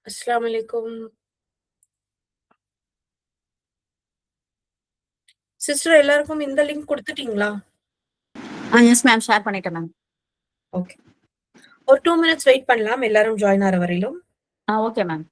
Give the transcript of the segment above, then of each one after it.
அஸ்ஸலாமு அலைக்கும். சிஸ்டர் எல்லாருக்கும் இந்த லிங்க் குடுத்துட்டீங்களா? Yes ma'am. ஷேர் பண்ணிட்டேன் மேம். ஓகே. ஒரு 2 மினிட்ஸ் வெயிட் பண்ணலாம் எல்லாரும் ஜாயின் ஆற வரையிலும். Okay ma'am.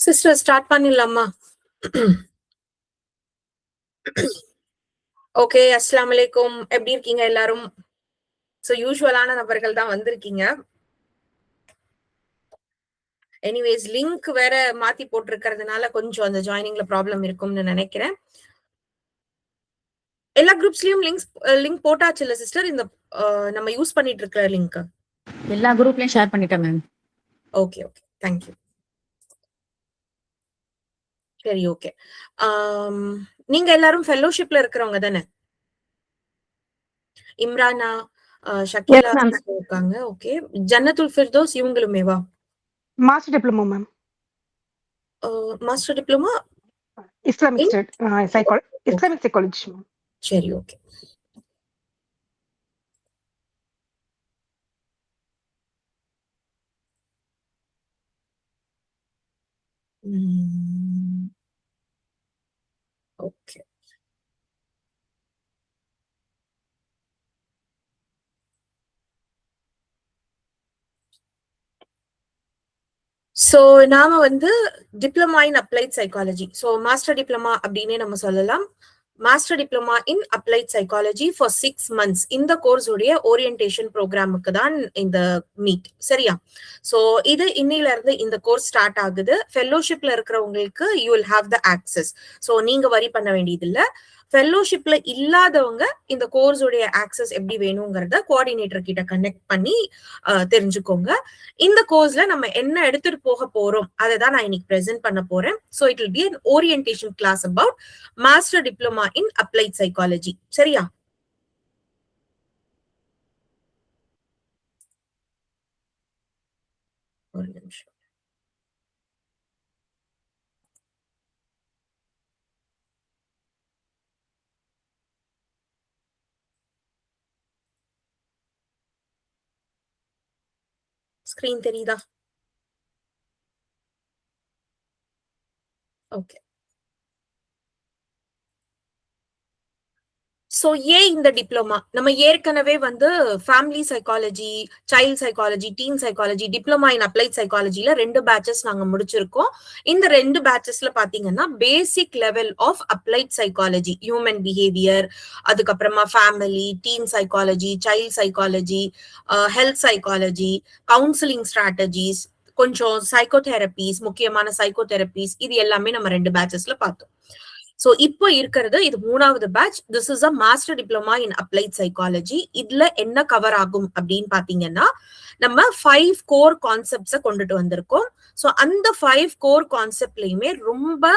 சிஸ்டர் ஸ்டார்ட் பண்ணிடலாமா? ஓகே. அஸ்ஸலாமு அலைக்கும். எப்படி இருக்கீங்க எல்லாரும்? சோ யூசுவலான நபர்கள் தான் வந்திருக்கீங்க. எனிவேஸ் லிங்க் வேற மாத்தி போட்டிருக்கிறதுனால கொஞ்சம் அந்த ஜாயினிங்ல ப்ராப்ளம் இருக்கும்னு நினைக்கிறேன். எல்லா குரூப்ஸ்லயும் லிங்க் போட்டாச்சு இல்ல சிஸ்டர்? இந்த நம்ம யூஸ் பண்ணிட்டு இருக்கிற லிங்க் எல்லா குரூப்லயும் ஷேர் பண்ணிட்டேன் மேம். Okay okay. தேங்க்யூ. சரி ஓகே. நீங்க எல்லாரும் ஃபெல்லோஷிப்ல இருக்கிறவங்க தானே? Imrana, Shakeela Yes, ma'am. இருக்காங்க. ஓகே. ஜன்னத்துல் ஃபிர்தௌஸ் இவங்களுமேவா? Master diploma, ma'am. Master diploma Islamic in state, Islamic psychology, ma'am. சரி ஓகே. ஓகே. சோ நாம வந்து diploma in applied psychology, so master diploma அப்படின்னே நம்ம சொல்லலாம். Master diploma in applied psychology for 6 months இந்த course உடைய ஓரியன்டேஷன் ப்ரோக்ராமுக்கு தான் இந்த மீட். சரியா? சோ இது இன்னில இருந்து இந்த கோர்ஸ் ஸ்டார்ட் ஆகுது. ஃபெல்லோஷிப்ல இருக்கிறவங்களுக்கு you will have the access. So நீங்க வரி பண்ண வேண்டியது இல்ல. ஃபெல்லோஷிப்ல இல்லாதவங்க இந்த கோர்ஸ் உடைய ஆக்சஸ் எப்படி வேணுங்கிறத கோஆர்டினேட்டர் கிட்ட கனெக்ட் பண்ணி தெரிஞ்சுக்கோங்க. இந்த கோர்ஸ்ல நம்ம என்ன எடுத்துட்டு போக போறோம் அதை தான் நான் இன்னைக்கு பிரசன்ட் பண்ண போறேன். So it will be an orientation class about master diploma in applied psychology. சரியா? ஒரு நிமிஷம். ஸ்கிரீன் தெரியுதா? ஓகே. சோ ஏன் இந்த டிப்ளமா? நம்ம ஏற்கனவே வந்து family psychology, child psychology, teen psychology, diploma in applied சைக்காலஜில 2 பேட்சஸ் நாங்க முடிச்சிருக்கோம். இந்த 2 பேட்சஸ்ல பாத்தீங்கன்னா basic level of applied psychology, human behaviour, அதுக்கப்புறமா family, teen psychology, child psychology, health psychology, counselling strategies, கொஞ்சம் சைக்கோதெரபிஸ், முக்கியமான சைக்கோதெரபிஸ், இது எல்லாமே நம்ம 2 பேட்சஸ்ல பார்த்தோம். சோ இப்போ இருக்கிறது இது 3வது batch. This is a master diploma in applied psychology. இதுல என்ன கவர் ஆகும் அப்படின்னு பாத்தீங்கன்னா நம்ம 5 கோர் கான்செப்ட்ஸ கொண்டுட்டு வந்திருக்கோம். சோ அந்த 5 கோர் கான்செப்ட்லயுமே ரொம்ப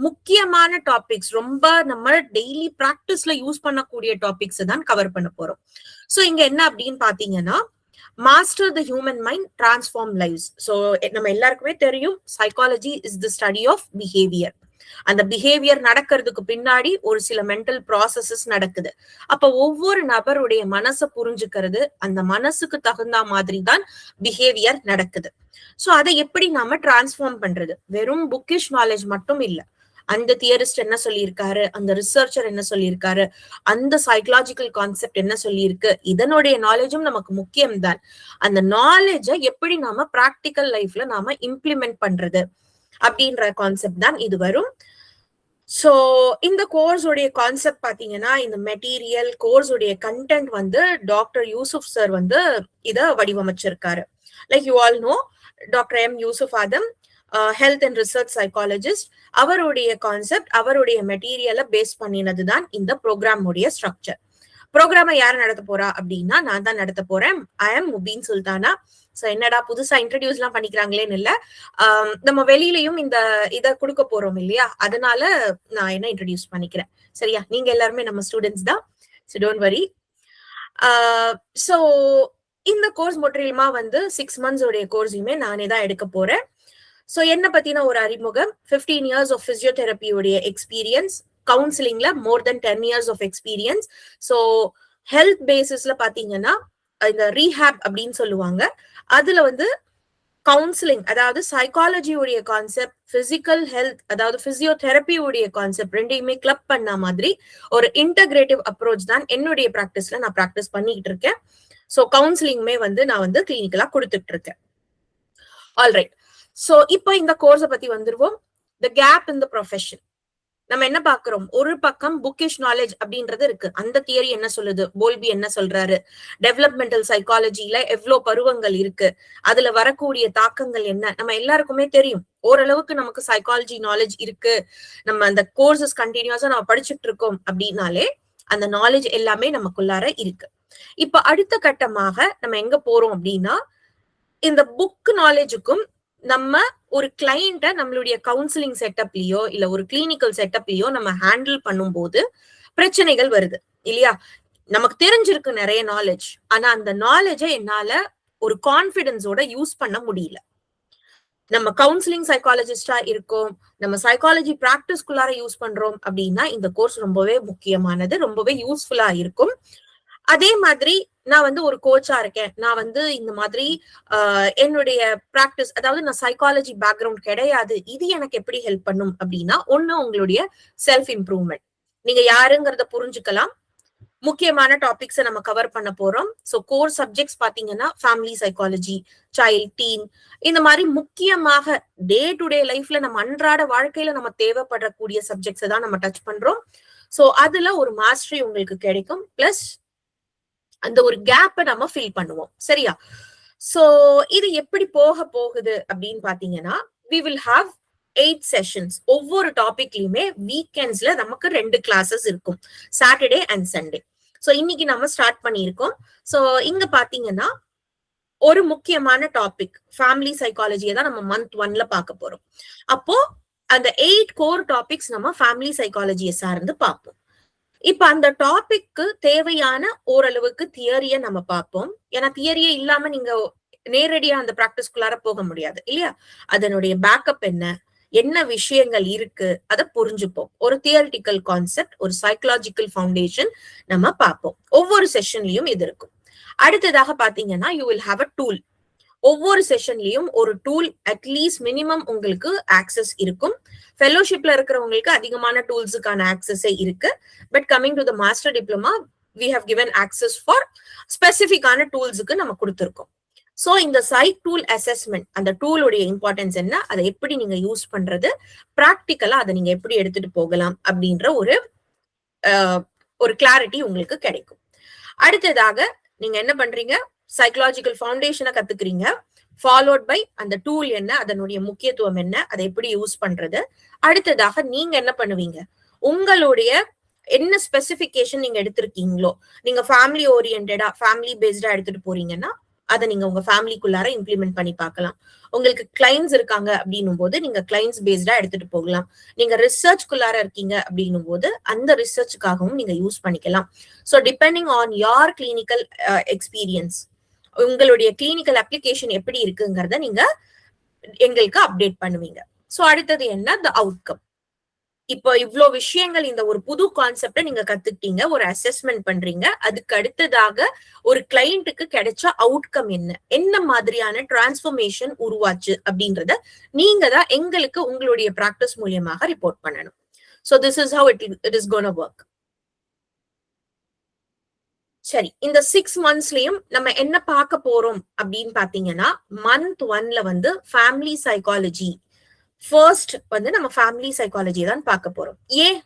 முக்கியமான டாபிக்ஸ், ரொம்ப நம்ம டெய்லி பிராக்டிஸ்ல யூஸ் பண்ணக்கூடிய டாபிக்ஸ் தான் கவர் பண்ண போறோம். சோ இங்க என்ன அப்படின்னு பாத்தீங்கன்னா master the human mind, transform lives. So நம்ம எல்லாருக்குமே தெரியும் psychology is the study of behaviour. அந்த பிஹேவியர் நடக்கிறதுக்கு பின்னாடி ஒரு சில மென்டல் ப்ராசஸஸ் நடக்குது. அப்ப ஒவ்வொரு நபருடைய மனசை புரிஞ்சுக்கிறது, அந்த மனசுக்கு தகுந்த மாதிரி தான் பிஹேவியர் நடக்குது. சோ அதை எப்படி நாம டிரான்ஸ்ஃபார்ம் பண்றது? வெறும் புக்கிஷ் நாலேஜ் மட்டும் இல்ல. அந்த தியரிஸ்ட் என்ன சொல்லியிருக்காரு, அந்த ரிசர்ச்சர் என்ன சொல்லியிருக்காரு, அந்த சைக்கலாஜிக்கல் கான்செப்ட் என்ன சொல்லியிருக்கு, இதனுடைய நாலேஜும் நமக்கு முக்கியம்தான். அந்த நாலேஜை எப்படி நாம பிராக்டிக்கல் லைஃப்ல நாம இம்ப்ளிமெண்ட் பண்றது அப்படின்ற கான்செப்ட் தான் இது வரும். சோ இந்த கோர்ஸ் உடைய கான்செப்ட் பாத்தீங்கன்னா இந்த மெட்டீரியல் கோர்ஸ் உடைய கண்டென்ட் வந்து டாக்டர் யூசுப் சார் வந்து இத வடிவமைச்சிருக்காரு. Like you all know doctor M Yusuf Adam, health and research psychologist. அவருடைய கான்செப்ட், அவருடைய மெட்டீரியலை பேஸ் பண்ணினதுதான் இந்த ப்ரோக்ராம் உடைய ஸ்ட்ரக்சர். ப்ரோக்ராமை யார் நடத்த போறா அப்படின்னா நான் தான் நடத்த போறேன். I am Mubeen Sultana. So என்னடா புதுசா இன்ட்ரடியூஸ் எல்லாம் பண்ணிக்கிறாங்களேன்னு இல்ல, நம்ம வெளியிலயும் இந்த இத கொடுக்க போறோம் இல்லையா, அதனால நான் என்ன இன்ட்ரடியூஸ் பண்ணிக்கிறேன். சரியா? நீங்க எல்லாருமே நம்ம ஸ்டூடெண்ட்ஸ் தான். So don't worry. சோ இந்த கோர்ஸ் முற்றிலுமா வந்து 6 months உடைய கோர்ஸையுமே நானே தான் எடுக்க போறேன். சோ என்ன பத்தின ஒரு அறிமுகம், 15 years ஆஃப் பிசியோதெரபி உடைய எக்ஸ்பீரியன்ஸ், கவுன்சிலிங்ல more then 10 years of experience. So health பேசிஸ்ல பாத்தீங்கன்னா இந்த ரீஹாப் அப்படின்னு சொல்லுவாங்க. அதுல வந்து கவுன்சிலிங், அதாவது சைக்காலஜி உடைய கான்செப்ட், பிசிக்கல் ஹெல்த், அதாவது பிசியோதெரபி உடைய கான்செப்ட் ரெண்டையுமே கிளப் பண்ண மாதிரி ஒரு இன்டகிரேட்டிவ் அப்ரோச் தான் என்னுடைய பிராக்டிஸ்ல நான் பிராக்டிஸ் பண்ணிட்டு இருக்கேன். சோ கவுன்சிலிங்குமே வந்து நான் வந்து கிளினிக்கலா கொடுத்துட்டு இருக்கேன். ஆல்ரைட். சோ இப்போ இந்த கோர்ஸை பத்தி வந்துருவோம். த கேப் இன் த ப்ரொஃபஷன். நம்ம என்ன பாக்குறோம், ஒரு பக்கம் புக்கிஷ் நாலேஜ் அப்படின்றது இருக்கு. அந்த தியரி என்ன சொல்லுது, போல்பி என்ன சொல்றாரு, டெவலப்மெண்டல் சைக்காலஜில எவ்வளவு பருவங்கள் இருக்கு, அதுல வரக்கூடிய தாக்கங்கள் என்ன, நம்ம எல்லாருக்குமே தெரியும். ஓரளவுக்கு நமக்கு சைக்காலஜி நாலேஜ் இருக்கு, நம்ம அந்த கோர்சஸ் கண்டினியூஸா நம்ம படிச்சுட்டு இருக்கோம் அப்படின்னாலே அந்த நாலேஜ் எல்லாமே நமக்குள்ளார இருக்கு. இப்ப அடுத்த கட்டமாக நம்ம எங்க போறோம் அப்படின்னா இந்த புக் நாலேஜுக்கும் நம்ம ஒரு கிளையண்ட நம்மளுடைய கவுன்சிலிங் செட்டப்லயோ இல்ல ஒரு கிளினிக்கல் செட்டப்லயோ நம்ம ஹேண்டில் பண்ணும்போது பிரச்சனைகள் வருது இல்லையா? நமக்கு தெரிஞ்சிருக்கு நிறைய நாலேஜ், ஆனா அந்த நாலேஜை என்னால ஒரு கான்பிடன்ஸோட யூஸ் பண்ண முடியல. நம்ம கவுன்சிலிங் சைக்காலஜிஸ்டா இருக்கோம், நம்ம சைக்காலஜி பிராக்டிஸ்குள்ளார யூஸ் பண்றோம் அப்படின்னா இந்த கோர்ஸ் ரொம்பவே முக்கியமானது, ரொம்பவே யூஸ்ஃபுல்லா இருக்கும். அதே மாதிரி நான் வந்து ஒரு கோச்சா இருக்கேன், நான் வந்து இந்த மாதிரி என்னுடைய பிராக்டிஸ், அதாவது நான் சைக்காலஜி பேக்ரவுண்ட் கிடையாது, இது எனக்கு எப்படி ஹெல்ப் பண்ணும் அப்படின்னா, ஒண்ணு உங்களுடைய செல்ஃப் இம்ப்ரூவ்மெண்ட், நீங்க யாருங்கிறத புரிஞ்சுக்கலாம். முக்கியமான டாபிக்ஸை நம்ம கவர் பண்ண போறோம். சோ கோர் சப்ஜெக்ட்ஸ் பாத்தீங்கன்னா ஃபேமிலி சைக்காலஜி, சைல்ட், டீன், இந்த மாதிரி முக்கியமாக டே டு டே லைஃப்ல நம்ம அன்றாட வாழ்க்கையில நம்ம தேவைப்படக்கூடிய சப்ஜெக்ட்ஸை தான் நம்ம டச் பண்றோம். சோ அதுல ஒரு மாஸ்டரி உங்களுக்கு கிடைக்கும், பிளஸ் அந்த ஒரு கேப்பை நம்ம ஃபில் பண்ணுவோம். சரியா? சோ இது எப்படி போக போகுது அப்படின்னு பாத்தீங்கன்னா we will have 8 sessions. ஒவ்வொரு டாபிக்லயுமே வீக்கெண்ட்ஸ்ல நமக்கு 2 கிளாஸஸ் இருக்கும், சாட்டர்டே அண்ட் சண்டே. சோ இன்னைக்கு நம்ம ஸ்டார்ட் பண்ணியிருக்கோம். சோ இங்க பாத்தீங்கன்னா ஒரு முக்கியமான டாபிக் ஃபேமிலி சைக்காலஜியை தான் நம்ம month 1ல பார்க்க போறோம். அப்போ அந்த 8 கோர் டாபிக்ஸ் நம்ம ஃபேமிலி சைக்காலஜியை சார்ந்து பார்ப்போம். இப்ப அந்த டாபிக்கு தேவையான ஓரளவுக்கு தியரிய நம்ம பார்ப்போம். ஏன்னா தியரியே இல்லாம நீங்க நேரடியா அந்த பிராக்டிஸ்குள்ளார போக முடியாது இல்லையா? அதனுடைய பேக்கப் என்ன, என்ன விஷயங்கள் இருக்கு, அதை புரிஞ்சுப்போம். ஒரு தியரிட்டிக்கல் கான்செப்ட், ஒரு சைக்கலாஜிக்கல் ஃபவுண்டேஷன் நம்ம பார்ப்போம். ஒவ்வொரு செஷன்லயும் இது இருக்கும். அடுத்ததாக பாத்தீங்கன்னா you will have a tool. ஒவ்வொரு செஷன்லயும் ஒரு டூல் அட்லீஸ்ட் மினிமம் உங்களுக்கு ஆக்சஸ் இருக்கும். ஃபெலோஷிப்ல இருக்கிறவங்களுக்கு அதிகமான டூல்ஸுக்கான ஆக்சஸே இருக்கு. But coming to the master diploma we have given access for ஸ்பெசிபிக்கான டூல்ஸுக்கு நம்ம கொடுத்திருக்கோம். சோ இந்த சைட் டூல் அசஸ்மெண்ட், அந்த டூலுடைய இம்பார்ட்டன்ஸ் என்ன, அதை எப்படி நீங்க யூஸ் பண்றது, பிராக்டிக்கலா அதை நீங்க எப்படி எடுத்துட்டு போகலாம் அப்படின்ற ஒரு கிளாரிட்டி உங்களுக்கு கிடைக்கும். அடுத்ததாக நீங்க என்ன பண்றீங்க, சைக்கலாஜிக்கல் ஃபவுண்டேஷனை கத்துக்கிறீங்க. ஃபாலோட் பை அந்த டூல் என்ன, அதனுடைய முக்கியத்துவம் என்ன, அதை எப்படி யூஸ் பண்றது. அடுத்ததாக நீங்க என்ன பண்ணுவீங்க, உங்களுடைய என்ன ஸ்பெசிபிகேஷன் நீங்க எடுத்திருக்கீங்களோ, நீங்க ஃபேமிலி ஓரியன்டா ஃபேமிலி பேஸ்டா எடுத்துட்டு போறீங்கன்னா அதை நீங்க உங்க ஃபேமிலிக்குள்ளார இம்ப்ளிமெண்ட் பண்ணி பார்க்கலாம். உங்களுக்கு கிளைண்ட்ஸ் இருக்காங்க அப்படின்னும் போது நீங்க கிளைண்ட்ஸ் பேஸ்டா எடுத்துட்டு போகலாம். நீங்க ரிசர்ச்குள்ளார இருக்கீங்க அப்படின்னும் போது அந்த ரிசர்ச்சுக்காகவும் நீங்க யூஸ் பண்ணிக்கலாம். ஸோ டிபெண்டிங் ஆன் யார் கிளினிக்கல் எக்ஸ்பீரியன்ஸ், உங்களுடைய கிளினிக்கல் அப்ளிகேஷன் எப்படி இருக்குங்கிறத நீங்க எங்களுக்கு அப்டேட் பண்ணுவீங்க. ஸோ அடுத்தது என்ன, த அவுட்கம். இப்போ இவ்வளவு விஷயங்கள், இந்த ஒரு புது கான்செப்ட நீங்க கத்துக்கிட்டீங்க, ஒரு அசஸ்மெண்ட் பண்றீங்க. அதுக்கு அடுத்ததாக ஒரு கிளையண்ட்டுக்கு கிடைச்ச அவுட்கம் என்ன, என்ன மாதிரியான டிரான்ஸ்ஃபர்மேஷன் உருவாச்சு அப்படின்றத நீங்க தான் எங்களுக்கு உங்களுடைய பிராக்டிஸ் மூலியமாக ரிப்போர்ட் பண்ணணும். So this is how it is gonna work. சரி, இந்த 6 monthsலயும் நம்ம என்ன பார்க்க போறோம் அப்படின்னு பாத்தீங்கன்னா, month 1ல வந்து ஃபேமிலி சைக்காலஜி ஃபர்ஸ்ட் வந்து நம்ம ஃபேமிலி சைக்காலஜி தான் பார்க்க போறோம். ஏன்,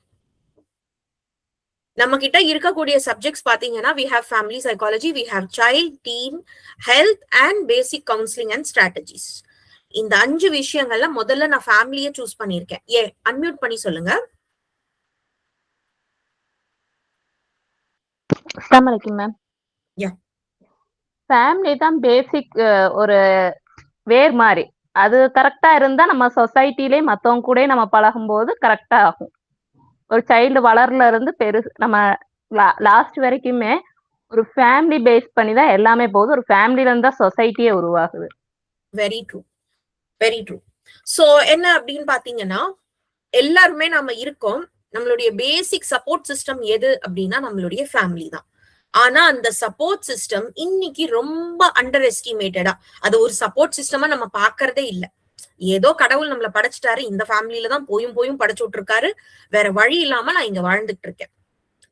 நம்ம கிட்ட இருக்கக்கூடிய சப்ஜெக்ட்ஸ் பாத்தீங்கன்னா we have family psychology, we have child, teen, health and basic counseling and strategies. இந்த 5 விஷயங்கள்ல முதல்ல நான் ஃபேமிலியை சூஸ் பண்ணிருக்கேன். ஏன், அன்மியூட் பண்ணி சொல்லுங்க. அஸ்ஸலாமு அலைக்கும் மேம். Yeah. ஃபேமிலி தான் பேசிக் ஒரு வேர் மாதிரி. அது கரெக்டா இருந்தா நம்ம சொசைட்டிலே மத்தவங்க கூட நம்ம பழகும்போது கரெக்டா ஆகும். ஒரு சைல்டு வளர்ல இருந்து நம்ம லாஸ்ட் வரைக்குமே ஒரு ஃபேமிலி பேஸ் பண்ணி தான் எல்லாமே போகுது. ஒரு ஃபேமிலில இருந்து தான் சொசைட்டியே உருவாகுது. Very true, very true. So என்ன அப்படின்னு பாத்தீங்கன்னா, எல்லாருமே நம்ம இருக்கோம். நம்மளுடைய பேசிக் சப்போர்ட் சிஸ்டம் எது அப்படின்னா நம்மளுடைய ஃபேமிலி தான். ஆனா அந்த சப்போர்ட் சிஸ்டம் இன்னைக்கு ரொம்ப அண்டர் எஸ்டிமேட்டடா, அது ஒரு சப்போர்ட் சிஸ்டமா நம்ம பாக்குறதே இல்ல. ஏதோ கடவுள் நம்மள படைச்சிட்டாரு, இந்த ஃபேமிலில தான் போயும் படைச்சு விட்டுருக்காரு, வேற வழி இல்லாம நான் இங்க வாழ்ந்துட்டு இருக்கேன்.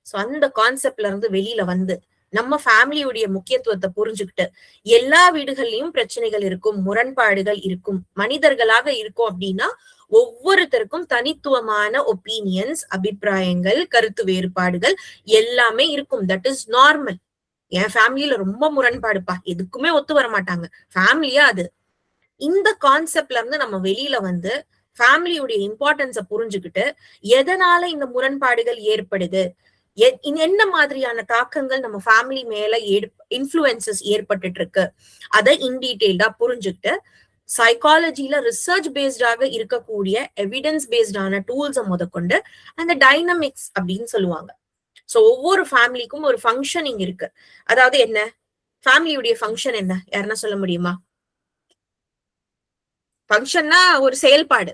சோ அந்த கான்செப்ட்ல இருந்து வெளியில வந்து நம்ம ஃபேமிலியுடைய முக்கியத்துவத்தை புரிஞ்சுக்கிட்டு, எல்லா வீடுகள்லயும் பிரச்சனைகள் இருக்கும், முரண்பாடுகள் இருக்கும், மனிதர்களாக இருக்கும் அப்படின்னா ஒவ்வொருத்தருக்கும் தனித்துவமான ஒப்பீனியன்ஸ், அபிப்பிராயங்கள், கருத்து வேறுபாடுகள் எல்லாமே இருக்கும். That is normal. என் ஃபேமிலியில ரொம்ப முரண்பாடுப்பா, எதுக்குமே ஒத்து வர மாட்டாங்க, ஃபேமிலியா அது. இந்த கான்செப்ட்ல இருந்து நம்ம வெளியில வந்து ஃபேமிலியுடைய இம்பார்ட்டன்ஸை புரிஞ்சுக்கிட்டு, எதனால இந்த முரண்பாடுகள் ஏற்படுது, என்ன மாதிரியான தாக்கங்கள் நம்ம ஃபேமிலி மேல இன்ஃப்ளூயன்சஸ் ஏற்பட்டுட்டு இருக்கு, அதை இன் டீடைல்டா புரிஞ்சுக்கிட்டு சைக்காலஜில ரிசர்ச் பேஸ்டாக இருக்கக்கூடிய எவிடன்ஸ் பேஸ்டான டூல்ஸை முதற்கொண்டு அந்த டைனமிக்ஸ் அப்படின்னு சொல்லுவாங்க. சோ ஒவ்வொரு ஃபேமிலிக்கும் ஒரு ஃபங்க்ஷனிங் இருக்கு. அதாவது என்ன, ஃபேமிலியுடைய ஃபங்க்ஷன் என்ன, யாருன்னா சொல்ல முடியுமா? ஃபங்க்ஷன்னா ஒரு செயல்பாடு.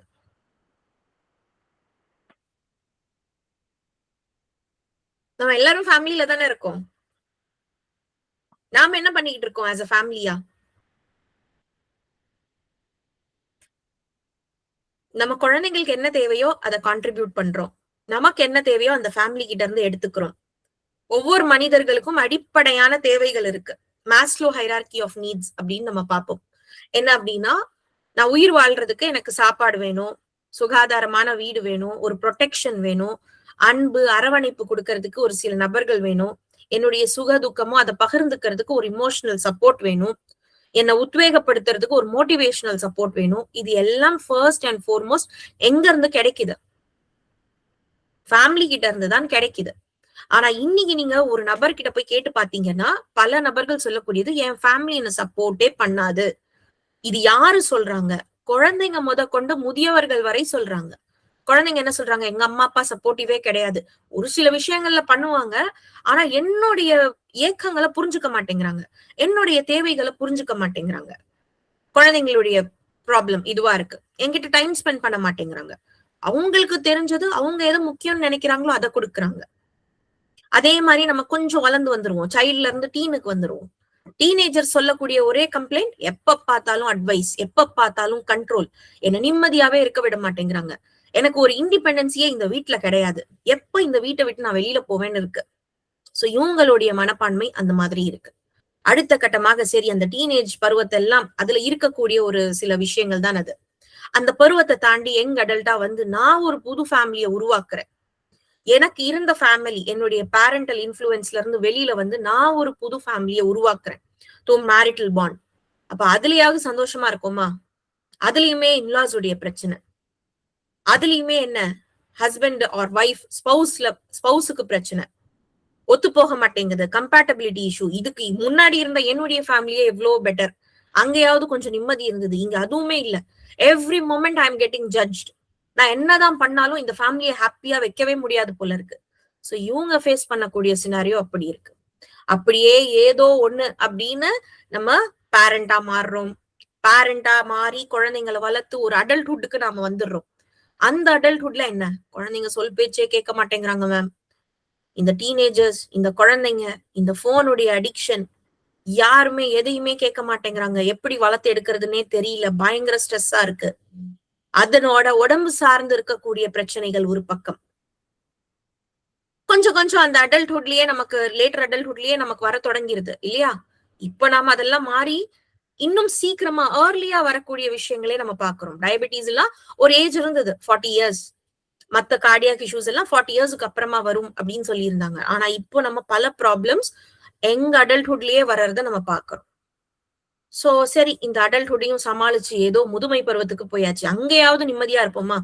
நம்ம எல்லாரும் ஃபேமிலியில தானே இருக்கோம். நாம என்ன பண்ணிக்கிட்டு இருக்கோம் ஆஸ் அ ஃபேமிலியா? நம்ம குழந்தைங்களுக்கு என்ன தேவையோ அதை கான்ட்ரிபியூட் பண்றோம். நமக்கு என்ன தேவையோ அந்த ஃபேமிலி கிட்ட இருந்து எடுத்துக்கிறோம். ஒவ்வொரு மனிதர்களுக்கும் அடிப்படையான தேவைகள் இருக்கு. மாஸ்லோ ஹைரார்கி ஆஃப் நீட்ஸ் அப்படின்னு நம்ம பார்ப்போம். என்ன அப்படின்னா, நான் உயிர் வாழ்றதுக்கு எனக்கு சாப்பாடு வேணும், சுகாதாரமான வீடு வேணும், ஒரு ப்ரொடெக்ஷன் வேணும், அன்பு அரவணைப்பு கொடுக்கறதுக்கு ஒரு சில நபர்கள் வேணும், என்னுடைய சுக துக்கமோ அதை பகிர்ந்துக்கிறதுக்கு ஒரு இமோஷனல் சப்போர்ட் வேணும், என்னை உத்வேகப்படுத்துறதுக்கு ஒரு மோட்டிவேஷனல் சப்போர்ட் வேணும். இது எல்லாம் ஃபர்ஸ்ட் அண்ட் ஃபார்மோஸ்ட் எங்க இருந்து கிடைக்குது? ஃபேமிலி கிட்ட இருந்து தான் கிடைக்குது. ஆனா இன்னைக்கு நீங்க ஒரு நபர்கிட்ட போய் கேட்டு பாத்தீங்கன்னா பல நபர்கள் சொல்லக்கூடியது, என் ஃபேமிலி என்ன சப்போர்ட்டே பண்ணாது. இது யாரு சொல்றாங்க? குழந்தைங்க கொண்டு முதியவர்கள் வரை சொல்றாங்க. குழந்தைங்க என்ன சொல்றாங்க, எங்க அம்மா அப்பா சப்போர்ட்டிவே கிடையாது. ஒரு சில விஷயங்கள்ல பண்ணுவாங்க, ஆனா என்னுடைய ஏக்கங்களை புரிஞ்சுக்க மாட்டேங்கிறாங்க, என்னுடைய தேவைகளை புரிஞ்சுக்க மாட்டேங்கிறாங்க. குழந்தைங்களுடைய ப்ராப்ளம் இதுவா இருக்கு, என்கிட்ட டைம் ஸ்பெண்ட் பண்ண மாட்டேங்கிறாங்க. அவங்களுக்கு தெரிஞ்சது, அவங்க எது முக்கியம்னு நினைக்கிறாங்களோ அதை கொடுக்குறாங்க. அதே மாதிரி நம்ம கொஞ்சம் வளர்ந்து வந்துருவோம், சைல்ட்ல இருந்து டீனுக்கு வந்துருவோம். டீனேஜர் சொல்லக்கூடிய ஒரே கம்ப்ளைண்ட், எப்ப பார்த்தாலும் அட்வைஸ், எப்ப பார்த்தாலும் கண்ட்ரோல், என்ன நிம்மதியாவே இருக்க விட மாட்டேங்கிறாங்க, எனக்கு ஒரு இண்டிபெண்டன்ஸியே இந்த வீட்டுல கிடையாது, எப்ப இந்த வீட்டை விட்டு நான் வெளியில போவேன்னு இருக்கு. சோ இவங்களுடைய மனப்பான்மை அந்த மாதிரி இருக்கு. அடுத்த கட்டமாக சரி அந்த டீனேஜ் பருவத்தை எல்லாம் அதுல இருக்கக்கூடிய ஒரு சில விஷயங்கள் தான் அது. அந்த பருவத்தை தாண்டி யங் அடல்ட்டா வந்து நான் ஒரு புது ஃபேமிலியை உருவாக்குறேன், எனக்கு இருந்த ஃபேமிலி என்னுடைய பேரண்டல் இன்ஃப்ளூயன்ஸ்ல இருந்து வெளியில வந்து நான் ஒரு புது ஃபேமிலியை உருவாக்குறேன், மேரிட்டல் பாண்ட். அப்ப அதுலயாவது சந்தோஷமா இருக்குமா? அதுலயுமே இன்லாஸ் உடைய பிரச்சனை, அதுலயுமே என்ன ஹஸ்பண்ட் ஆர் வைஃப் ஸ்பௌஸுக்கு பிரச்சனை, ஒத்து போக மாட்டேங்குது, கம்பேட்டபிலிட்டி இஷ்யூ. இதுக்கு முன்னாடி இருந்த என்னுடைய ஃபேமிலியே எவ்வளவு பெட்டர், அங்கேயாவது கொஞ்சம் நிம்மதி இருந்தது, இங்க அதுவுமே இல்ல. Every moment I am getting judged, நான் என்னதான் பண்ணாலும் இந்த ஃபேமிலியை ஹாப்பியா வைக்கவே முடியாது போல இருக்கு. சோ இவங்க ஃபேஸ் பண்ணக்கூடிய சினாரியோ அப்படி இருக்கு. அப்படியே ஏதோ ஒண்ணு அப்படின்னு நம்ம பேரண்டா மாறுறோம், பேரண்டா மாறி குழந்தைங்களை வளர்த்து ஒரு அடல்ட்ஹுட்டுக்கு நாம வந்துடுறோம். அந்த அடல்ட்ஹுட்ல என்ன, குழந்தைங்க சொல் பேச்சே கேட்க மாட்டேங்கிறாங்க மேம். இந்த டீனேஜர்ஸ், இந்த குழந்தைங்க, இந்த போனுடைய அடிக்ஷன், யாருமே எதையுமே கேட்க மாட்டேங்கிறாங்க. எப்படி வளர்த்து எடுக்கிறதுனே தெரியல, பயங்கர ஸ்ட்ரெஸ்ஸா இருக்கு. அதனோட உடம்பு சார்ந்து இருக்கக்கூடிய பிரச்சனைகள் ஒரு பக்கம், கொஞ்சம் கொஞ்சம் அந்த அடல்ட்ஹுட்லயே நமக்கு லேட்டர் அடல்ட்ஹுட்லயே நமக்கு வர தொடங்கிருது இல்லையா? இப்ப நாம அதெல்லாம் மாறி இன்னும் சீக்கிரமா ஏர்லியா வரக்கூடிய விஷயங்களே நம்ம பாக்குறோம். டயபெட்டிஸ் எல்லாம் ஒரு ஏஜ் இருந்தது 40 இயர்ஸ், மத்த கார்டியாக் இஷ்யூஸ் எல்லாம் 40 இயர்ஸ்க்கு அப்புறமா வரும் அப்படின்னு சொல்லி இருந்தாங்க. ஆனா இப்போ நம்ம பல ப்ராப்ளம்ஸ் எங்க அடல்ட்ஹுட்லயே வர்றத நம்ம பாக்குறோம். சோ சரி, இந்த அடல்ட்ஹுட்டையும் சமாளிச்சு ஏதோ முதுமை பருவத்துக்கு போயாச்சு, அங்கேயாவது நிம்மதியா இருப்போமா?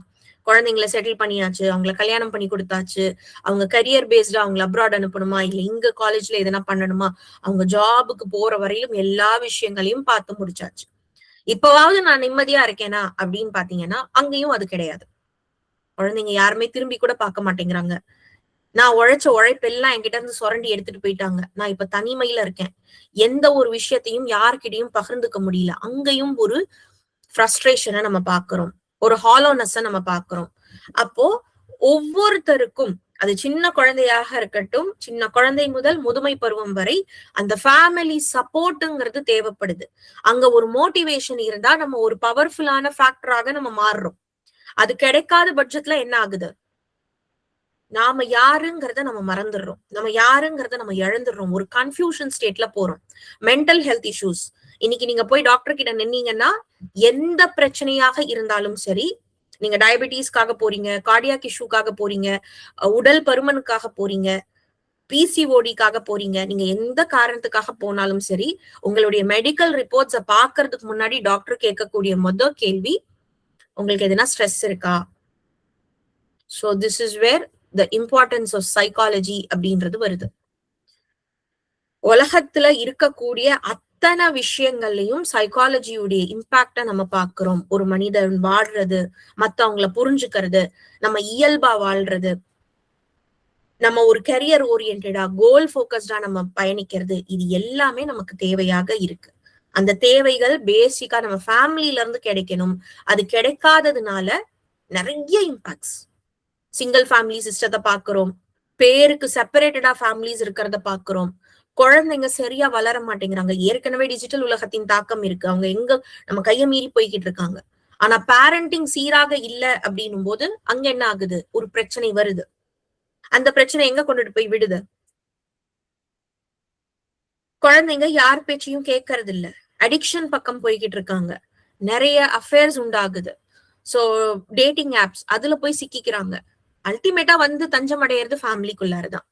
குழந்தைங்களை செட்டில் பண்ணியாச்சு, அவங்களை கல்யாணம் பண்ணி கொடுத்தாச்சு, அவங்க கரியர் பேஸ்டா அவங்களை அப்ராட் அனுப்பணுமா, இல்ல இங்க காலேஜ்ல எதனா பண்ணணுமா, அவங்க ஜாபுக்கு போற வரையிலும் எல்லா விஷயங்களையும் பார்த்து முடிச்சாச்சு. இப்பவாவது நான் நிம்மதியா இருக்கேனா அப்படின்னு பாத்தீங்கன்னா அங்கேயும் அது கிடையாது. குழந்தைங்க யாருமே திரும்பி கூட பார்க்க மாட்டேங்கிறாங்க. நான் உழைச்ச உழைப்பெல்லாம் என்கிட்ட இருந்து சுரண்டி எடுத்துட்டு போயிட்டாங்க, நான் இப்ப தனிமையில இருக்கேன், எந்த ஒரு விஷயத்தையும் யார்கிட்டயும் பகிர்ந்துக்க முடியல. அங்கேயும் ஒரு ஃப்ரஸ்ட்ரேஷனை நம்ம பாக்குறோம், ஒரு ஹாலோனஸ் நம்ம பாக்குறோம். அப்போ ஒவ்வொருத்தருக்கும், அது சின்ன குழந்தையாக இருக்கட்டும், சின்ன குழந்தை முதல் முதுமை பருவம் வரை அந்த ஃபேமிலி சப்போர்ட்ங்கிறது தேவைப்படுது. அங்க ஒரு மோட்டிவேஷன் இருந்தா நம்ம ஒரு பவர்ஃபுல்லான ஃபேக்டராக நம்ம மாறுறோம். அது கிடைக்காத பட்சத்துல என்ன ஆகுது, நாம யாருங்கிறத நம்ம மறந்துடுறோம், நம்ம யாருங்கிறத நம்ம இழந்துடுறோம், ஒரு கன்ஃபியூஷன் ஸ்டேட்ல போறோம். மென்டல் ஹெல்த் இஷ்யூஸ், இன்னைக்கு நீங்க போய் டாக்டர் கிட்ட நின்னீங்கன்னா எந்த பிரச்சனையாக இருந்தாலும் சரி, நீங்க டயபெட்டிஸ்க்காக போறீங்க, கார்டியாக் இஷ்யூக்காக போறீங்க, உடல் பருமனுக்காக போறீங்க, பிசிஓடிக்காக போறீங்க, நீங்க எந்த காரணத்துக்காக போனாலும் சரி, உங்களுடைய மெடிக்கல் ரிப்போர்ட்ஸை பாக்குறதுக்கு முன்னாடி டாக்டர் கேட்கக்கூடிய முதல் கேள்வி, உங்களுக்கு எதுனா ஸ்ட்ரெஸ் இருக்கா? So this is where the importance of psychology அப்படின்றது வருது. உலகத்துல இருக்கக்கூடிய அத்தனை விஷயங்கள்லயும் சைக்காலஜியுடைய இம்பாக்ட நம்ம பாக்குறோம். ஒரு மனிதன் வாழ்றது, மத்தவங்களை புரிஞ்சுக்கிறது, நம்ம இயல்பா வாழ்றது, நம்ம ஒரு கரியர் ஓரியன்டா கோல் போக்கஸ்டா நம்ம பயணிக்கிறது, இது எல்லாமே நமக்கு தேவையாக இருக்கு. அந்த தேவைகள் பேசிக்கா நம்ம ஃபேமிலில இருந்து கிடைக்கணும். அது கிடைக்காததுனால நிறைய இம்பாக்ட்ஸ். சிங்கிள் ஃபேமிலி சிஸ்டத்தை பாக்குறோம், பேருக்கு செப்பரேட்டடா ஃபேமிலிஸ் இருக்கிறத பாக்குறோம், குழந்தைங்க சரியா வளர மாட்டேங்கிறாங்க. ஏற்கனவே டிஜிட்டல் உலகத்தின் தாக்கம் இருக்கு, அவங்க எங்க நம்ம கைய மீறி போய்கிட்டு இருக்காங்க. ஆனா பேரண்டிங் சீராக இல்ல அப்படின்னும் போது அங்க என்ன ஆகுது, ஒரு பிரச்சனை வருது. அந்த பிரச்சனை எங்க கொண்டுட்டு போய் விடுது, குழந்தைங்க யார் பேச்சையும் கேட்கறது இல்ல, அடிக்ஷன் பக்கம் போய்கிட்டு இருக்காங்க, நிறைய அஃபேர்ஸ் உண்டாகுது. சோ டேட்டிங் ஆப்ஸ், அதுல போய் சிக்கிக்கிறாங்க. அல்டிமேட்டா வந்து தஞ்சம் அடையிறது ஃபேமிலிக்குள்ளாருதான்.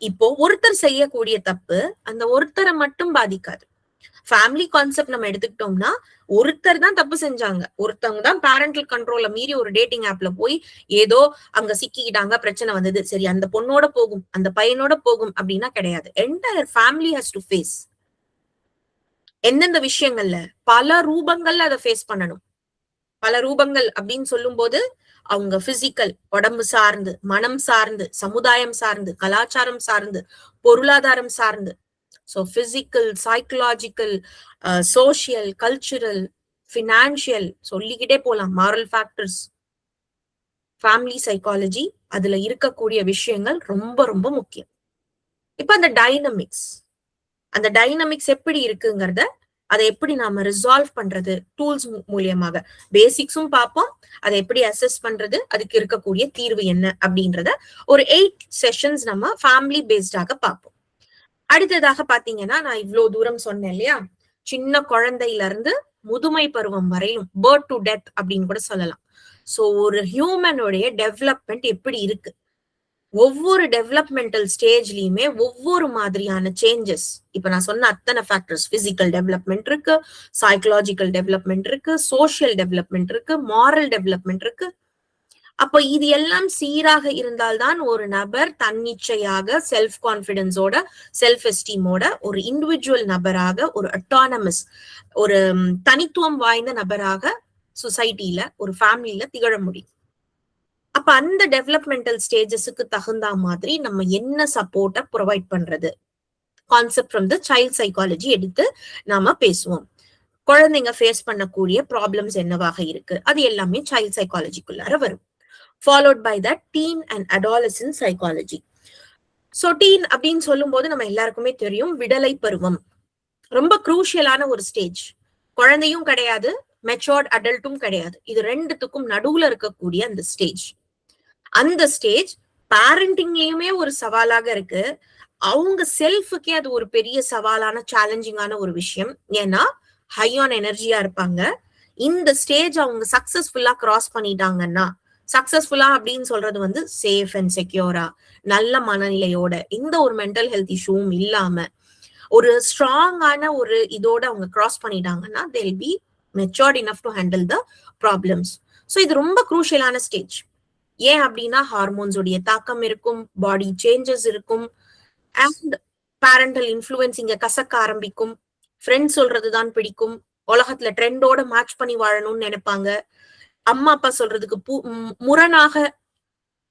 இப்போ ஒருத்தர் செய்யக்கூடிய தப்பு அந்த ஒருத்தரை மட்டும் பாதிக்காது. ஃபேமிலி கான்செப்ட் நம்ம எடுத்துக்கிட்டோம்னா ஒருத்தர் தான் தப்பு செஞ்சாங்க, ஒருத்தவங்க தான் பேரண்டல் கண்ட்ரோல மீறி ஒரு டேட்டிங் ஆப்ல போய் ஏதோ அங்க சிக்கிக்கிட்டாங்க, பிரச்சனை வந்தது, சரி அந்த பொண்ணோட போகும் அந்த பையனோட போகும் அப்படின்னா கிடையாது. Entire family has to face. எந்தெந்த விஷயங்கள்ல பல ரூபங்கள்ல அதை ஃபேஸ் பண்ணணும். பல ரூபங்கள் அப்படின்னு சொல்லும் போது அவங்க பிசிக்கல், உடம்பு சார்ந்து, மனம் சார்ந்து, சமுதாயம் சார்ந்து, கலாச்சாரம் சார்ந்து, பொருளாதாரம் சார்ந்து. So physical, psychological, social, cultural, financial, சொல்லிக்கிட்டே போலாம், மாரல் ஃபேக்டர்ஸ், ஃபேமிலி சைக்காலஜி, அதுல இருக்கக்கூடிய விஷயங்கள் ரொம்ப ரொம்ப முக்கியம். இப்ப அந்த டைனமிக்ஸ், அந்த டைனமிக்ஸ் எப்படி இருக்குங்கிறத அதை எப்படி நாம ரிசால்வ் பண்றது டூல்ஸ் மூலியமாக பேசிக்ஸும் பார்ப்போம், அதை எப்படி அசஸ் பண்றது, அதுக்கு இருக்கக்கூடிய தீர்வு என்ன அப்படின்றத ஒரு 8 செஷன்ஸ் நம்ம ஃபேமிலி பேஸ்டாக பார்ப்போம். அடுத்ததாக பாத்தீங்கன்னா நான் இவ்வளவு தூரம் சொன்னேன் இல்லையா, சின்ன குழந்தையில இருந்து முதுமை பருவம் வரையும் பர்த் டு டெத் அப்படின்னு கூட சொல்லலாம். சோ ஒரு ஹியூமனுடைய டெவலப்மெண்ட் எப்படி இருக்கு, ஒவ்வொரு டெவலப்மெண்டல் ஸ்டேஜ்லயுமே ஒவ்வொரு மாதிரியான சேஞ்சஸ். இப்ப நான் சொன்ன அத்தனை ஃபேக்டர்ஸ், பிசிக்கல் டெவலப்மெண்ட் இருக்கு, சைக்கலாஜிக்கல் டெவலப்மெண்ட் இருக்கு, சோசியல் டெவலப்மெண்ட் இருக்கு, மாரல் டெவலப்மெண்ட் இருக்கு. அப்ப இது எல்லாம் சீராக இருந்தால்தான் ஒரு நபர் தன்னிச்சையாக செல்ஃப் கான்பிடன்ஸோட செல்ஃப் எஸ்டீமோட ஒரு இண்டிவிஜுவல் நபராக, ஒரு அட்டானமஸ், ஒரு தனித்துவம் வாய்ந்த நபராக சொசைட்டில ஒரு ஃபேமிலியில திகழ முடியும். அப்ப அந்த டெவலப்மெண்டல் ஸ்டேஜஸுக்கு தகுந்த மாதிரி நம்ம என்ன சப்போர்ட்டை ப்ரொவைட் பண்றது, concept from the child psychology எடுத்து நாம பேசுவோம். குழந்தைங்க ஃபேஸ் பண்ணக்கூடிய ப்ராப்ளம்ஸ் என்னவாக இருக்கு, அது எல்லாமே சைல்ட் சைக்காலஜிக்குள்ளார வரும். Followed by the teen and adolescent psychology. So teen அப்படின்னு சொல்லும் போது நம்ம எல்லாருக்குமே தெரியும், விடலை பருவம் ரொம்ப குரூஷியலான ஒரு ஸ்டேஜ். குழந்தையும் கிடையாது, மெச்சோர்ட் அடல்ட்டும் கிடையாது, இது ரெண்டுத்துக்கும் நடுவுல இருக்கக்கூடிய அந்த ஸ்டேஜ். அந்த ஸ்டேஜ் பேரண்டிங்லயுமே ஒரு சவாலாக இருக்கு, அவங்க செல்ஃபுக்கே அது ஒரு பெரிய சவாலான சேலஞ்சிங்கான ஒரு விஷயம். ஏன்னா ஹை ஆன் எனர்ஜியா இருப்பாங்க. இந்த ஸ்டேஜ் அவங்க சக்சஸ்ஃபுல்லா கிராஸ் பண்ணிட்டாங்கன்னா, சக்சஸ்ஃபுல்லா அப்படின்னு சொல்றது வந்து சேஃப் அண்ட் செக்யூரா, நல்ல மனநிலையோட, எந்த ஒரு மென்டல் ஹெல்த் இஷ்யூவும் இல்லாம ஒரு ஸ்ட்ராங்கான ஒரு இதோட அவங்க கிராஸ் பண்ணிட்டாங்கன்னா they will be matured enough to handle the problems. So இது ரொம்ப குரூஷியலான ஸ்டேஜ். ஏன் அப்படின்னா ஹார்மோன்ஸோடைய தாக்கம் இருக்கும், பாடி சேஞ்சஸ் இருக்கும், அண்ட் பேரண்டல் இன்ஃப்ளூயன்ஸ் இங்க கசக்க ஆரம்பிக்கும். ஃப்ரெண்ட்ஸ் சொல்றதுதான் பிடிக்கும், உலகத்துல ட்ரெண்டோட மேட்ச் பண்ணி வாழணும்னு நினைப்பாங்க. அம்மா அப்பா சொல்றதுக்கு முரணாக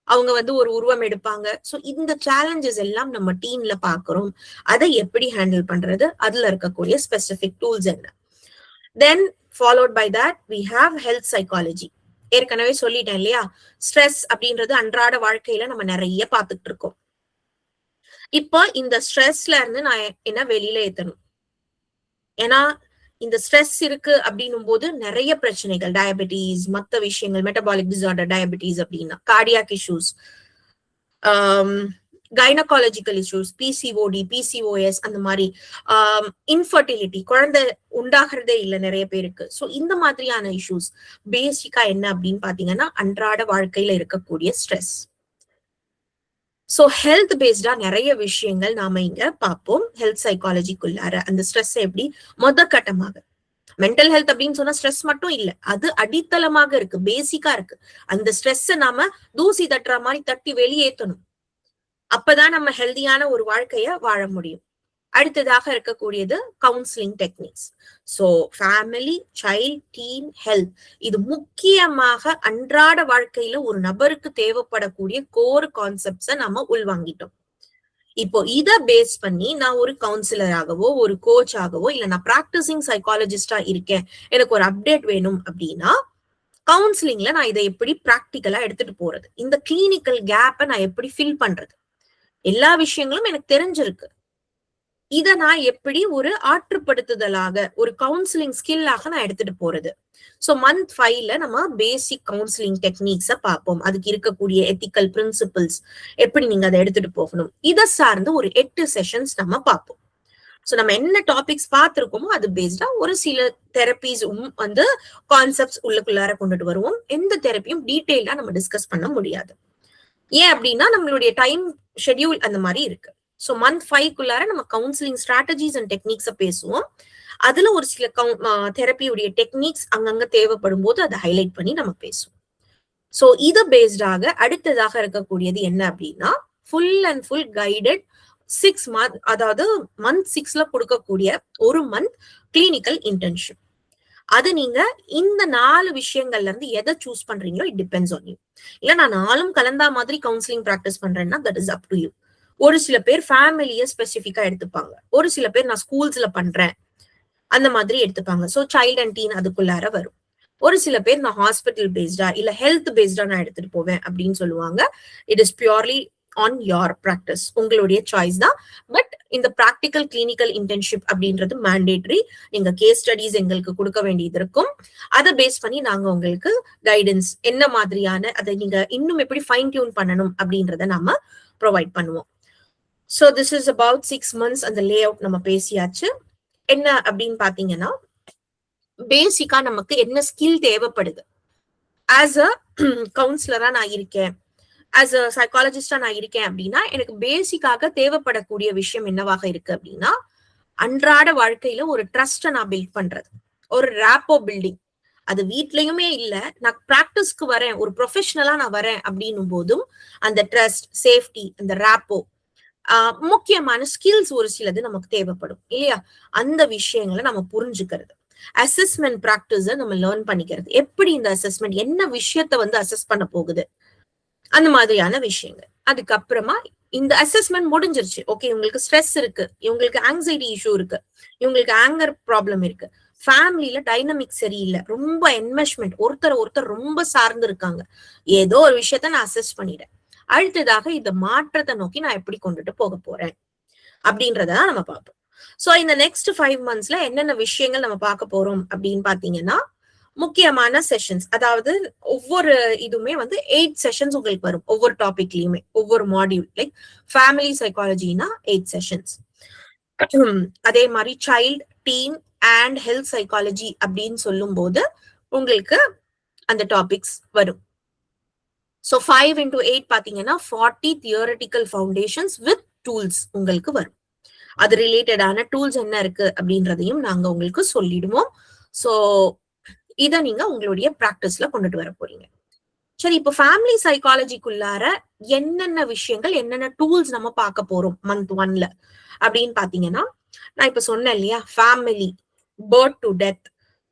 அவங்க வந்து ஒரு உருவம் எடுப்பாங்க. ஸோ இந்த சேலஞ்சஸ் எல்லாம் நம்ம டீம்ல பாக்குறோம். அதை எப்படி ஹேண்டில் பண்றது, அதுல இருக்கக்கூடிய ஸ்பெசிபிக் டூல்ஸ் என்ன. Then followed by that we have health psychology. ஏற்கனவே சொல்லிட்டேன் இல்லையா, ஸ்ட்ரெஸ் அப்படின்றது அன்றாட வாழ்க்கையில நம்ம நிறைய பார்த்துட்டு இருக்கோம். இப்போ இந்த ஸ்ட்ரெஸ்ல இருந்து நான் என்ன வெளியில ஏத்தணும், ஏன்னா இந்த ஸ்ட்ரெஸ் இருக்கு அப்படின்னும் போது நிறைய பிரச்சனைகள், டயபெட்டிஸ், மற்ற விஷயங்கள், மெட்டபாலிக் டிசார்டர், டயபெட்டிஸ் அப்படின்னா cardiac issues, gynaecological issues, PCOD, PCOS, அந்த மாதிரி இன்ஃபர்டிலிட்டி, குழந்தை உண்டாகிறதே இல்லை நிறைய பேருக்கு. ஸோ இந்த மாதிரியான இஷ்யூஸ் பேசிக்கா என்ன அப்படின்னு பாத்தீங்கன்னா அன்றாட வாழ்க்கையில இருக்கக்கூடிய ஸ்ட்ரெஸ். ஸோ ஹெல்த் பேஸ்டா நிறைய விஷயங்கள் நாம இங்க பார்ப்போம். ஹெல்த் சைக்காலஜிக்குள்ளார அந்த ஸ்ட்ரெஸ் எப்படி கட்டமாக, மென்டல் ஹெல்த் அப்படின்னு சொன்னா ஸ்ட்ரெஸ் மட்டும் இல்ல, அது அடித்தளமாக இருக்கு, பேசிக்கா இருக்கு. அந்த ஸ்ட்ரெஸ்ஸை நாம தூசி தட்டுற மாதிரி தட்டி வெளியேற்றணும். அப்பதான் நம்ம ஹெல்தியான ஒரு வாழ்க்கைய வாழ முடியும். அடுத்ததாக இருக்கக்கூடியது counselling techniques. So family, child, teen health, இது முக்கியமாக அன்றாட வாழ்க்கையில ஒரு நபருக்கு தேவைப்படக்கூடிய கோர் கான்செப்ட்ஸை நம்ம உள்வாங்கிட்டோம். இப்போ இத பேஸ் பண்ணி நான் ஒரு கவுன்சிலராகவோ ஒரு கோச் ஆகவோ இல்ல நான் பிராக்டிசிங் சைக்காலஜிஸ்டா இருக்கேன், எனக்கு ஒரு அப்டேட் வேணும் அப்படின்னா கவுன்சிலிங்ல நான் இதை எப்படி பிராக்டிக்கலா எடுத்துட்டு போறது, இந்த கிளினிக்கல் கேப்பை நான் எப்படி ஃபில் பண்றது, எல்லா விஷயங்களும் எனக்கு தெரிஞ்சிருக்கு. இத நான் எப்படி ஒரு ஆற்றுப்படுத்துதலாக, ஒரு கவுன்சிலிங் ஸ்கில்லாக நான் எடுத்துட்டு போறது. சோ மந்த் 5ல நம்ம பேசிக் கவுன்சிலிங் டெக்னிக்ஸ பார்ப்போம். அதுக்கு இருக்கக்கூடிய எத்திக்கல் பிரின்சிபிள்ஸ், எப்படி நீங்க அதை எடுத்துட்டு போகணும், இதை சார்ந்து ஒரு 8 செஷன்ஸ் நம்ம பார்ப்போம். சோ நம்ம என்ன டாபிக்ஸ் பார்த்திருக்கோமோ அது பேஸ்டா ஒரு சில தெரப்பிஸ் வந்து கான்செப்ட்ஸ் உள்ளுக்குள்ளார கொண்டுட்டு வருவோம். எந்த தெரப்பியும் டீட்டெயிலா நம்ம டிஸ்கஸ் பண்ண முடியாது. ஏன் அப்படின்னா நம்மளுடைய டைம் ஷெட்யூல் அந்த மாதிரி இருக்கு. ஸோ மந்த் 5க்குள்ளார நம்ம கவுன்சிலிங் ஸ்ட்ராட்டஜிஸ் அண்ட் டெக்னிக்ஸை பேசுவோம். அதுல ஒரு சில தெரப்பியுடைய டெக்னிக்ஸ் அங்கங்க தேவைப்படும் போது அதை ஹைலைட் பண்ணி நம்ம பேசுவோம். ஸோ இது பேஸ்டாக அடுத்ததாக இருக்கக்கூடியது என்ன அப்படின்னா full and full guided 6 month, அதாவது மந்த் 6ல கொடுக்கக்கூடிய ஒரு மந்த் கிளினிக்கல் இன்டர்ன்ஷிப். அது நீங்க இந்த 4 விஷயங்கள்ல இருந்து எதை சூஸ் பண்றீங்களோ இட் டிபெண்ட்ஸ் ஆன் யூ. இல்ல நான் 4ம் கலந்தா மாதிரி கவுன்சிலிங் பிராக்டிஸ் பண்றேன்னா that is up to you. ஒரு சில பேர் ஃபேமிலிய ஸ்பெசிஃபிக்கா எடுத்துப்பாங்க, ஒரு சில பேர் நான் ஸ்கூல்ஸ்ல பண்றேன் அந்த மாதிரி எடுத்துப்பாங்க. ஸோ சைல்ட் அண்ட் டீன் அதுக்குள்ளார வரும். ஒரு சில பேர் நான் ஹாஸ்பிட்டல் பேஸ்டா இல்ல ஹெல்த் பேஸ்டா நான் எடுத்துட்டு போவேன் அப்படின்னு சொல்லுவாங்க. It is purely on your practice, உங்களுடைய சாய்ஸ் தான். பட் இந்த ப்ராக்டிக்கல் கிளினிக்கல் இன்டர்ன்ஷிப் அப்படின்றது மேண்டேட்டரி. நீங்க கேஸ் ஸ்டடிஸ் எங்களுக்கு கொடுக்க வேண்டியது இருக்கும். அதை பேஸ் பண்ணி நாங்க உங்களுக்கு கைடன்ஸ் என்ன மாதிரியான அதை நீங்க இன்னும் எப்படி ஃபைன் டியூன் பண்ணணும் அப்படின்றத நாம ப்ரொவைட் பண்ணுவோம். So this is about 6 months. அந்த லே அவுட் நம்ம பேசியாச்சு. என்ன அப்படின்னு பாத்தீங்கன்னா, பேசிக்கா நமக்கு என்ன ஸ்கில் தேவைப்படுது. ஆஸ் அ கவுன்சிலரா நான் இருக்கேன், ஆஸ் அ சைக்காலஜிஸ்டா நான் இருக்கேன் அப்படின்னா எனக்கு பேசிக்காக தேவைப்படக்கூடிய விஷயம் என்னவாக இருக்கு அப்படின்னா, அன்றாட வாழ்க்கையில ஒரு ட்ரஸ்ட நான் பில்ட் பண்றது, ஒரு ராப்போ பில்டிங். அது வீட்லயுமே இல்ல, நான் பிராக்டிஸ்க்கு வரேன், ஒரு ப்ரொஃபஷனலா நான் வரேன் அப்படின்னும் போதும் அந்த ட்ரஸ்ட், சேஃப்டி, அந்த ராப்போ, முக்கியமான ஸ்கில்ஸ் ஒரு சிலது நமக்கு தேவைப்படும் இல்லையா? அந்த விஷயங்களை நம்ம புரிஞ்சுக்கிறது, அசஸ்மெண்ட் பிராக்டிஸ நம்ம லேர்ன் பண்ணிக்கிறது, எப்படி இந்த அசஸ்மெண்ட் என்ன விஷயத்த வந்து அசஸ் பண்ண போகுது, அந்த மாதிரியான விஷயங்கள். அதுக்கப்புறமா இந்த அசஸ்மெண்ட் முடிஞ்சிருச்சு, ஓகே இவங்களுக்கு ஸ்ட்ரெஸ் இருக்கு, இவங்களுக்கு ஆங்ஸைட்டி இஷ்யூ இருக்கு, இவங்களுக்கு ஆங்கர் ப்ராப்ளம் இருக்கு, ஃபேமிலியில டைனமிக் சரியில்லை, ரொம்ப என்மெஷ்மெண்ட், ஒருத்தர் ரொம்ப சார்ந்து இருக்காங்க, ஏதோ ஒரு விஷயத்த நான் அசஸ் பண்ணிட்டேன். அடுத்ததாக இந்த மாற்றத்தை நோக்கி நான் எப்படி கொண்டுட்டு போக போறேன் அப்படின்றதான் நம்ம பார்ப்போம். சோ இந்த நெக்ஸ்ட் 5 monthsல என்னென்ன விஷயங்கள் நம்ம பார்க்க போறோம் அப்படின்னு பாத்தீங்கன்னா, முக்கியமான செஷன்ஸ், அதாவது ஒவ்வொரு இதுவுமே வந்து 8 செஷன்ஸ் உங்களுக்கு வரும். ஒவ்வொரு டாபிக்லயுமே ஒவ்வொரு மாடியூல், லைக் ஃபேமிலி சைக்காலஜினா 8 செஷன்ஸ். அதே மாதிரி child, teen and health psychology அப்படின்னு சொல்லும் போது உங்களுக்கு அந்த டாபிக்ஸ் வரும். So 5 into 8 பாத்தீங்கன்னா 40 தியரிட்டிக்கல் ஃபவுண்டேஷன்ஸ் வித் டூல்ஸ் உங்களுக்கு வரும். அது ரிலேட்டடான டூல்ஸ் என்ன இருக்கு அப்படின்றதையும் நாங்க உங்களுக்கு சொல்லிடுவோம். சோ இத நீங்க உங்களுடைய பிராக்டிஸ்ல கொண்டுட்டு வர போறீங்க. சரி, இப்போ ஃபேமிலி சைக்காலஜிக்குள்ளார என்னென்ன விஷயங்கள், என்னென்ன டூல்ஸ் நம்ம பார்க்க போறோம் month 1ல அப்படின்னு பாத்தீங்கன்னா, நான் இப்ப சொன்னேன் இல்லையா, ஃபேமிலி பர்த் டு டெத்,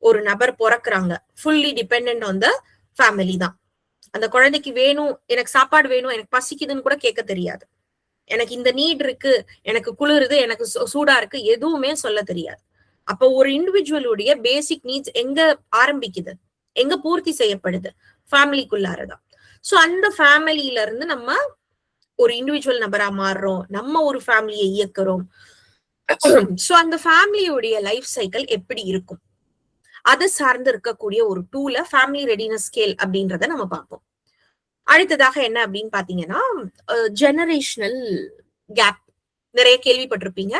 ஒரு நபர் பிறக்குறாங்க, fully dependent on the family தான். அந்த குழந்தைக்கு வேணும், எனக்கு சாப்பாடு வேணும், எனக்கு பசிக்குதுன்னு கூட கேட்க தெரியாது, எனக்கு இந்த நீட் இருக்கு, எனக்கு குளிருது, எனக்கு சூடா இருக்கு, எதுவுமே சொல்ல தெரியாது. அப்ப ஒரு இண்டிவிஜுவலுடைய பேசிக் நீட்ஸ் எங்க ஆரம்பிக்குது, எங்க பூர்த்தி செய்யப்படுது, ஃபேமிலிக்குள்ளாரதான். சோ அந்த ஃபேமிலியில இருந்து நம்ம ஒரு இண்டிவிஜுவல் நபரா மாறுறோம், நம்ம ஒரு ஃபேமிலியை இயக்குறோம். சோ அந்த ஃபேமிலியுடைய லைஃப் சைக்கிள் எப்படி இருக்கும், அதை சார்ந்து இருக்கக்கூடிய ஒரு டூல ஃபேமிலி ரெடினஸ் ஸ்கேல் அப்படின்றத நம்ம பார்ப்போம். அடுத்ததாக என்ன அப்படின்னு பாத்தீங்கன்னா, ஜெனரேஷனல் கேப் நிறைய கேள்விப்பட்டிருப்பீங்க.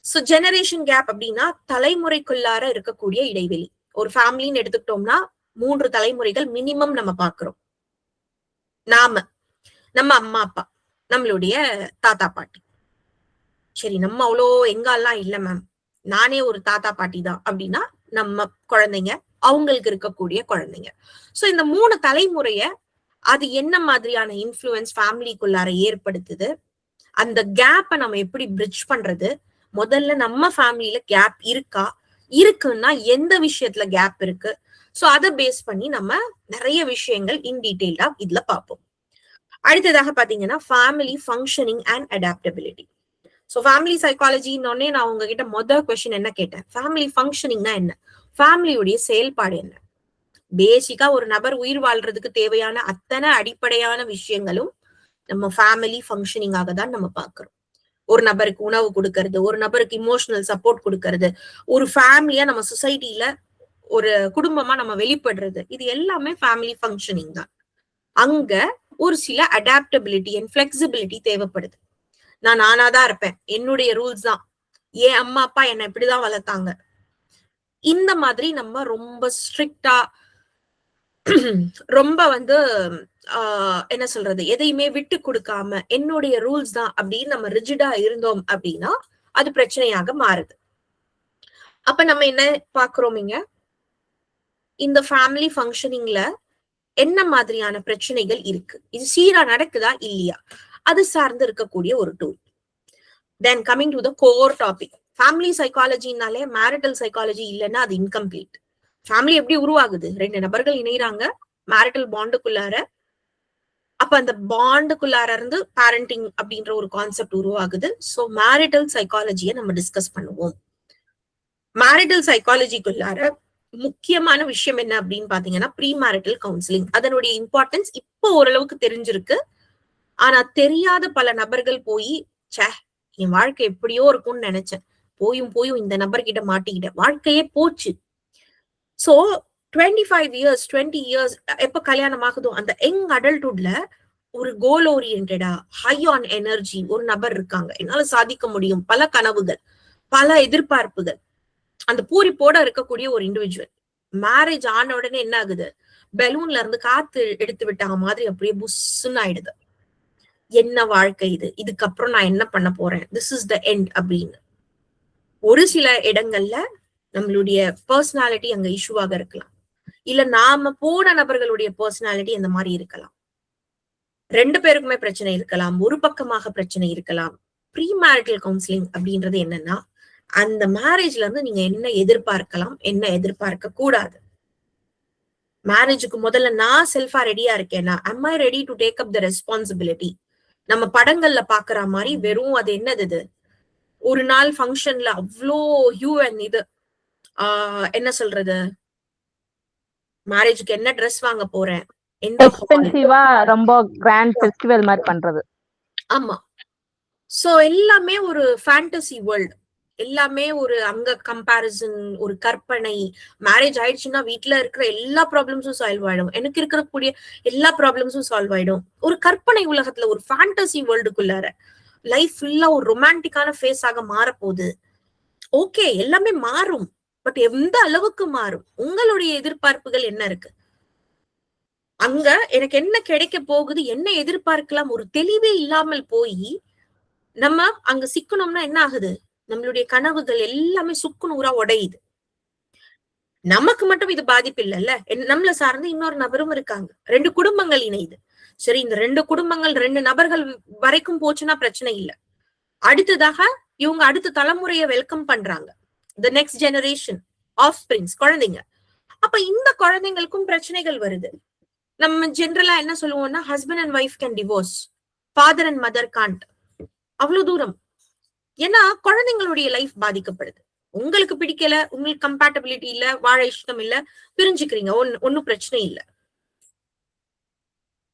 சோ ஜெனரேஷன் கேப் அப்படின்னா தலைமுறைக்குள்ளார இருக்கக்கூடிய இடைவெளி. ஒரு ஃபேமிலின்னு எடுத்துக்கிட்டோம்னா 3 தலைமுறைகள் மினிமம் நம்ம பாக்குறோம். நம்ம அம்மா அப்பா, நம்மளுடைய தாத்தா பாட்டி. சரி, நம்ம அவ்வளோ எங்கெல்லாம் இல்ல மேம், நானே ஒரு தாத்தா பாட்டி தான் அப்படின்னா நம்ம குழந்தைங்க, அவங்களுக்கு இருக்கக்கூடிய குழந்தைங்க. சோ இந்த 3 தலைமுறைய அது என்ன மாதிரியான இன்ஃப்ளூயன்ஸ் ஃபேமிலிக்குள்ளார ஏற்படுத்துது, அந்த கேப்பை நம்ம எப்படி பிரிட்ஜ் பண்றது, முதல்ல நம்ம ஃபேமிலியில கேப் இருக்கா, இருக்குன்னா எந்த விஷயத்துல கேப் இருக்கு, சோ அதை பேஸ் பண்ணி நம்ம நிறைய விஷயங்கள் இன் டீடைல்டா இதுல பார்ப்போம். அடுத்ததாக பாத்தீங்கன்னா family functioning and adaptability. So family சைக்காலஜின்னொன்னே நான் உங்ககிட்ட முதல் கொஸ்டின் என்ன கேட்டேன், ஃபேமிலி ஃபங்க்ஷனிங்னா என்ன, ஃபேமிலியுடைய செயல்பாடு என்ன. பேசிக்கா ஒரு நபர் உயிர் வாழ்றதுக்கு தேவையான அத்தனை அடிப்படையான விஷயங்களும் நம்ம ஃபேமிலி ஃபங்க்ஷனிங்காக தான் நம்ம பாக்குறோம். ஒரு நபருக்கு உணவு கொடுக்கறது, ஒரு நபருக்கு இமோஷனல் சப்போர்ட் கொடுக்கறது, ஒரு ஃபேமிலியா நம்ம சொசைட்டில ஒரு குடும்பமா நம்ம வெளிப்படுறது, இது எல்லாமே ஃபேமிலி ஃபங்க்ஷனிங் தான். அங்க ஒரு சில அடாப்டபிலிட்டி அண்ட் பிளெக்சிபிலிட்டி தேவைப்படுது. நான் நானாதான் இருப்பேன், என்னுடைய ரூல்ஸ் தான், என் அம்மா அப்பா என்ன இப்படிதான் வளர்த்தாங்க, இந்த மாதிரி நம்ம ரொம்ப ஸ்ட்ரிக்டா ரொம்ப வந்து என்ன சொல்றது, எதையுமே விட்டு கொடுக்காம என்னுடைய ரூல்ஸ் தான் அப்படின்னு நம்ம ரிஜிடா இருந்தோம் அப்படின்னா அது பிரச்சனையாக மாறுது. அப்ப நம்ம என்ன பாக்குறோம், இந்த ஃபேமிலி ஃபங்க்ஷனிங்ல என்ன மாதிரியான பிரச்சனைகள் இருக்கு, இது சீரா நடக்குதா இல்லையா, அது சார்ந்து இருக்கக்கூடிய ஒரு tool. Then coming to the core topic, family சைக்காலஜினாலே மேரிட்டல் சைக்காலஜி இல்லைன்னா அது இன்கம்ப்ளீட். ஃபேமிலி எப்படி உருவாகுது, 2 நபர்கள் இணைறாங்க மேரிட்டல் பாண்டுக்குள்ளார, அப்ப அந்த பாண்டுக்குள்ளார இருந்து பேரண்டிங் அப்படின்ற ஒரு கான்செப்ட் உருவாகுது. சோ மேரிட்டல் சைக்காலஜியை நம்ம டிஸ்கஸ் பண்ணுவோம். மேரிட்டல் சைக்காலஜிக்குள்ளார முக்கியமான விஷயம் என்ன அப்படின்னு பாத்தீங்கன்னா ப்ரீ மேரிட்டல் கவுன்சிலிங். அதனுடைய இம்பார்ட்டன்ஸ் இப்போ ஓரளவுக்கு தெரிஞ்சிருக்கு, ஆனா தெரியாத பல நபர்கள் போய் என் வாழ்க்கை எப்படியோ இருக்கும்னு நினைச்சேன். போயும் இந்த நபர்கிட்ட மாட்டிக்கிட்டேன். வாழ்க்கையே போச்சு. சோ 25 இயர்ஸ் 20 இயர்ஸ் எப்ப கல்யாணம் ஆகுதோ அந்த யங் அடல்ட்ஹுட்ல ஒரு கோல் ஓரியன்டா ஹை ஆன் எனர்ஜி ஒரு நபர் இருக்காங்க. என்னால சாதிக்க முடியும், பல கனவுகள், பல எதிர்பார்ப்புகள், அந்த பூரிப்போட இருக்கக்கூடிய ஒரு இண்டிவிஜுவல். மேரேஜ் ஆன உடனே என்ன ஆகுது, பலூன்ல இருந்து காத்து எடுத்து விட்டாங்க மாதிரி அப்படியே புஷ்ன்னு ஆயிடுது. என்ன வாழ்க்கை இது, இதுக்கப்புறம் நான் என்ன பண்ண போறேன், திஸ் இஸ் த எண்ட் அப்படின்னு. ஒரு சில இடங்கள்ல நம்மளுடைய பர்சனாலிட்டி அங்க இஷ்யூவாக இருக்கலாம், இல்ல நாம போன நபர்களுடைய பர்சனாலிட்டி அந்த மாதிரி இருக்கலாம். 2 பேருக்குமே பிரச்சனை இருக்கலாம், ஒரு பக்கமாக பிரச்சனை இருக்கலாம். ப்ரீ மேரிட்டல் கவுன்சிலிங் அப்படின்றது என்னன்னா, அந்த மேரேஜ்ல இருந்து நீங்க என்ன எதிர்பார்க்கலாம், என்ன எதிர்பார்க்க கூடாது. மேரேஜுக்கு முதல்ல நான் செல்ஃபா ரெடியா இருக்கேன்னா, am I ready to take up the responsibility? நம்ம படங்கள்ல பாக்குற மாதிரி வெறும் அது என்னது, ஒரு நாள் ஃபங்க்ஷன்ல அவ்வளோ இது என்ன சொல்றது, மேரேஜுக்கு என்ன ட்ரெஸ் வாங்க போறேன், எக்ஸ்பென்சிவா ரொம்ப கிராண்ட் ஃபெஸ்டிவல் மாதிரி பண்றது. ஆமா. சோ எல்லாமே ஒரு ஃபேண்டசி வேர்ல்ட், எல்லாமே ஒரு அங்க கம்பேரிசன், ஒரு கற்பனை. மேரேஜ் ஆயிடுச்சுன்னா வீட்டுல இருக்கிற எல்லா ப்ராப்ளம்ஸும் சால்வ் ஆயிடும், எனக்கு இருக்கக்கூடிய எல்லா ப்ராப்ளம்ஸும் சால்வ் ஆயிடும். ஒரு கற்பனை உலகத்துல, ஒரு ஃபேண்டசி வேர்ல்டுக்குள்ளார லைஃப் ஃபுல்லா ஒரு ரொமான்டிக்கான ஃபேஸ் ஆக மாறப்போகுது. ஓகே, எல்லாமே மாறும், பட் எந்த அளவுக்கு மாறும், உங்களுடைய எதிர்பார்ப்புகள் என்ன இருக்கு, அங்க எனக்கு என்ன கிடைக்க போகுது, என்ன எதிர்பார்க்கலாம், ஒரு தெளிவே இல்லாமல் போய் நம்ம அங்க சிக்கணும்னா என்ன ஆகுது, நம்மளுடைய கனவுகள் எல்லாமே சுக்கு நூறா உடையுது. நமக்கு மட்டும் இது பாதிப்பு இல்லைல்ல, நம்மள சார்ந்து இன்னொரு நபரும் இருக்காங்க, 2 குடும்பங்கள் இணையுது. சரி, இந்த 2 குடும்பங்கள் 2 நபர்கள் வரைக்கும் போச்சுன்னா பிரச்சனை இல்லை. அடுத்ததாக இவங்க அடுத்த தலைமுறையை வெல்கம் பண்றாங்க, the next generation of springs, குழந்தைங்க. அப்ப இந்த குழந்தைங்களுக்கும் பிரச்சனைகள் வருது. நம்ம ஜென்ரலா என்ன சொல்லுவோம்னா, husband and wife can divorce, father and mother can't. அவ்வளவு தூரம். ஏன்னா குழந்தைங்களுடைய லைஃப் பாதிக்கப்படுது. உங்களுக்கு பிடிக்கல, உங்களுக்கு கம்பேட்டபிலிட்டி இல்ல, வாழ இஷ்டம் இல்ல, பிரிஞ்சுக்கிறீங்க, ஒன்னும் பிரச்சனை இல்லை.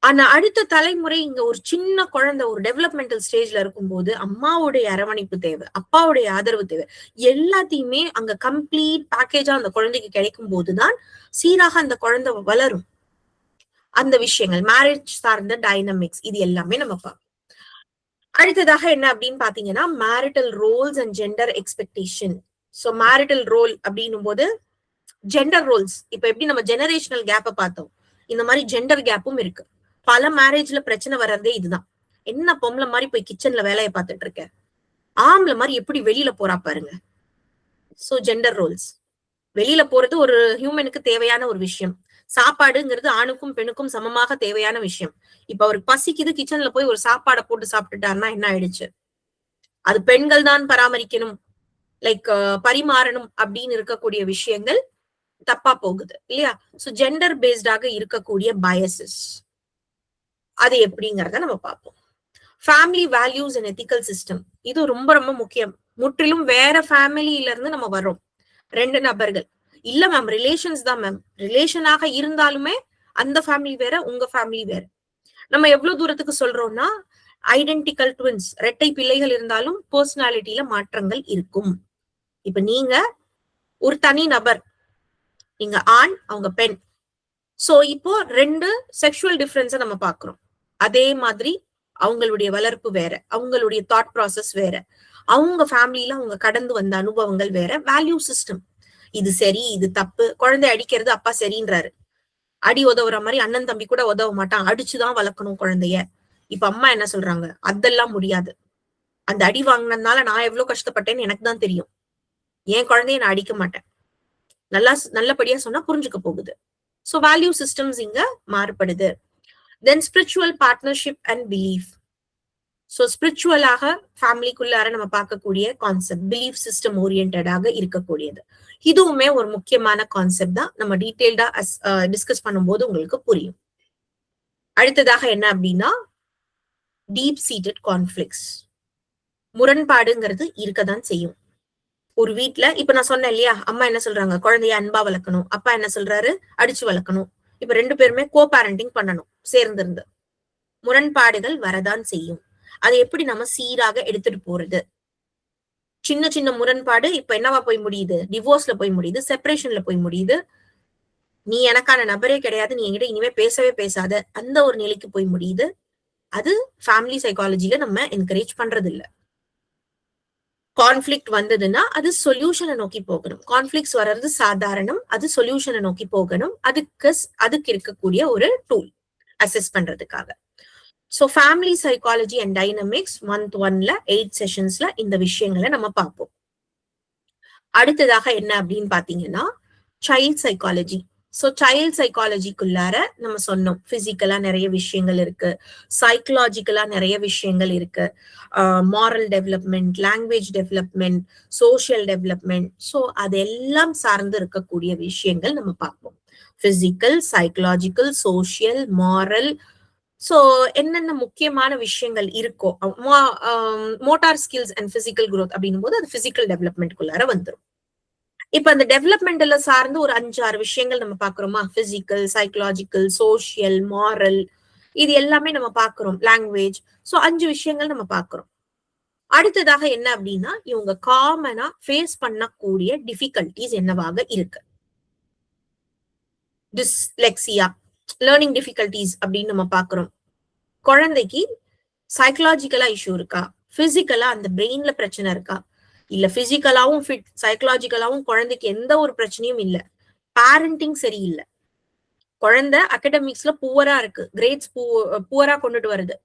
ஆனா அடுத்த தலைமுறை இங்க ஒரு சின்ன குழந்தை ஒரு டெவலப்மெண்டல் ஸ்டேஜ்ல இருக்கும்போது அம்மாவுடைய அரவணைப்பு தேவை, அப்பாவுடைய ஆதரவு தேவை. எல்லாத்தையுமே அங்க கம்ப்ளீட் பேக்கேஜா அந்த குழந்தைக்கு கிடைக்கும் போதுதான் சீராக அந்த குழந்தை வளரும். அந்த விஷயங்கள், மேரேஜ் சார்ந்த டைனமிக்ஸ், இது எல்லாமே நம்ம பார்ப்போம். அடுத்ததாக என்ன அப்படின்னு பாத்தீங்கன்னா, marital roles and gender expectation. So marital role அப்படின்னும் போது ஜெண்டர் ரோல்ஸ், இப்ப எப்படி நம்ம ஜெனரேஷனல் கேப்பை பார்த்தோம், இந்த மாதிரி ஜெண்டர் கேப்பும் இருக்கு. பல மேரேஜ்ல பிரச்சனை வர்றதே இதுதான். என்ன பொம்பளை மாதிரி போய் கிச்சன்ல வேலையை பார்த்துட்டு இருக்க, ஆம்பளை மாதிரி எப்படி வெளியில போறா பாருங்க. சோ ஜெண்டர் ரோல்ஸ், வெளியில போறது ஒரு ஹியூமனுக்கு தேவையான ஒரு விஷயம். சாப்பாடுங்கிறது ஆணுக்கும் பெண்ணுக்கும் சமமாக தேவையான விஷயம். இப்ப அவருக்கு பசிக்குது, கிச்சன்ல போய் ஒரு சாப்பாடை போட்டு சாப்பிட்டுட்டாருன்னா என்ன ஆயிடுச்சு, அது பெண்கள் தான் பராமரிக்கணும், லைக் பரிமாறணும் அப்படின்னு இருக்கக்கூடிய விஷயங்கள் தப்பா போகுது இல்லையா. சோ ஜெண்டர் பேஸ்டாக இருக்கக்கூடிய பயசஸ், அது எப்படிங்கறத நம்ம பார்ப்போம். Family values and ethical system, இது ரொம்ப ரொம்ப முக்கியம். முற்றிலும் வேற ஃபேமிலியில இருந்து நம்ம வர்றோம், 2 நபர்கள் இல்ல மேம், ரிலேஷன்ஸ் தான் மேம். ரிலேஷனாக இருந்தாலுமே அந்த ஃபேமிலி வேற, உங்க ஃபேமிலி வேற. நம்ம எவ்வளவு தூரத்துக்கு சொல்றோம்னா, ஐடென்டிக்கல் ட்வின்ஸ், 2 பிள்ளைகள் இருந்தாலும் பர்சனாலிட்டியில மாற்றங்கள் இருக்கும். இப்ப நீங்க ஒரு தனி நபர், நீங்க ஆண், அவங்க பெண். சோ இப்போ 2 செக்ஷுவல் டிஃபரன்ஸை நம்ம பாக்குறோம். அதே மாதிரி அவங்களுடைய வளர்ப்பு வேற, அவங்களுடைய தாட் ப்ராசஸ் வேற, அவங்க ஃபேமிலியில அவங்க கடந்து வந்த அனுபவங்கள் வேற, வேல்யூ சிஸ்டம், இது சரி இது தப்பு. குழந்தை அடிக்கிறது அப்பா சரின்றாரு, அடி உதவுற மாதிரி அண்ணன் தம்பி கூட உதவ மாட்டான், அடிச்சுதான் வளர்க்கணும் குழந்தைய. இப்ப அம்மா என்ன சொல்றாங்க, அதெல்லாம் முடியாது, அந்த அடி வாங்கினதுனால நான் எவ்வளவு கஷ்டப்பட்டேன்னு எனக்கு தான் தெரியும், என் குழந்தைய நான் அடிக்க மாட்டேன், நல்லபடியா சொன்னா புரிஞ்சுக்க போகுது. சோ வேல்யூ சிஸ்டம்ஸ் இங்க மாறுபடுது. Then spiritual partnership and belief. So ஸ்பிரிச்சுவலாக ஃபேமிலிக்குள்ளார நம்ம பார்க்கக்கூடிய கான்செப்ட், பிலீஃப் சிஸ்டம் ஓரியன்டாக இருக்கக்கூடியது. இதுவுமே ஒரு முக்கியமான கான்செப்ட் தான், நம்ம டீடைல்டா டிஸ்கஸ் பண்ணும்போது உங்களுக்கு புரியும். அடுத்ததாக என்ன அப்படின்னா, டீப் சீட்டட் கான்ஃபிளிக்ட்ஸ், முரண்பாடுங்கிறது இருக்கதான் செய்யும் ஒரு வீட்டுல. இப்ப நான் சொன்னேன் இல்லையா, அம்மா என்ன சொல்றாங்க, குழந்தைய அன்பா வளர்க்கணும், அப்பா என்ன சொல்றாரு, அடிச்சு வளர்க்கணும். இப்ப 2 பேருமே கோ பேரண்டிங் பண்ணணும் சேர்ந்திருந்து. முரண்பாடுகள் வரதான் செய்யும். அதை எப்படி நம்ம சீராக எடுத்துட்டு போறது, சின்ன சின்ன முரண்பாடு இப்ப என்னவா போய் முடியுது, டிவோர்ஸ்ல போய் முடியுது, செப்பரேஷன்ல போய் முடியுது. நீ எனக்கான நபரே கிடையாது, நீ என்கிட்ட இனிமே பேசவே பேசாத, அந்த ஒரு நிலைக்கு போய் முடியுது. அது ஃபேமிலி சைக்காலஜில நம்ம என்கரேஜ் பண்றது இல்ல. கான்ஃபிளிக்ட் வந்ததுன்னா அது சொல்யூஷனை நோக்கி போகணும். கான்ஃபிளிக்ஸ் வர்றது சாதாரணம், அது சொல்யூஷனை நோக்கி போகணும். அதுக்கு இருக்கக்கூடிய ஒரு டூல் அசஸ் பண்றதுக்காக. So family psychology and dynamics month 1ல 8 செஷன்ஸ்ல இந்த விஷயங்களை நம்ம பார்ப்போம். அடுத்ததாக என்ன அப்படின்னு பாத்தீங்கன்னா சைல்ட் சைக்காலஜி. சோ சைல்ட் சைக்காலஜிக்குள்ளார நம்ம சொன்னோம், பிசிக்கலா நிறைய விஷயங்கள் இருக்கு, சைக்கலாஜிக்கலா நிறைய விஷயங்கள் இருக்கு, moral development, language development, social development. So அதெல்லாம் சார்ந்து இருக்கக்கூடிய விஷயங்கள் நம்ம பார்ப்போம். Physical, psychological, social, moral. So என்னென்ன முக்கியமான விஷயங்கள் இருக்கோ, motor skills and physical growth அப்படின்னும் போது அது பிசிக்கல் டெவலப்மெண்ட்குள்ளார வந்துடும். இப்ப அந்த டெவலப்மெண்ட்ல சார்ந்து ஒரு 5-6 விஷயங்கள் நம்ம பாக்குறோமா, பிசிக்கல், சைக்கலாஜிக்கல், சோசியல், மாரல், இது எல்லாமே நம்ம பாக்குறோம், லாங்குவேஜ். சோ 5 விஷயங்கள் நம்ம பாக்குறோம். அடுத்ததாக என்ன அப்படின்னா இவங்க காமனா ஃபேஸ் பண்ணக்கூடிய டிஃபிகல்டிஸ் என்னவாக இருக்கு. டிஸ்லெக்சியா, லேர்னிங் டிஃபிகல்டிஸ் அப்படின்னு நம்ம பாக்குறோம். குழந்தைக்கு சைக்கலாஜிக்கலா இஷ்யூ இருக்கா, பிசிக்கலா அந்த பிரெயின்ல பிரச்சனை இருக்கா, இல்ல பிசிக்கலாவும் ஃபிட், சைக்கலாஜிக்கலாவும் குழந்தைக்கு எந்த ஒரு பிரச்சனையும் இல்ல, பேரண்டிங் சரியில்லை, குழந்தை அகடமிக்ஸ்ல புவரா இருக்கு, கிரேட்ஸ் புவரா கொண்டுட்டு வருது.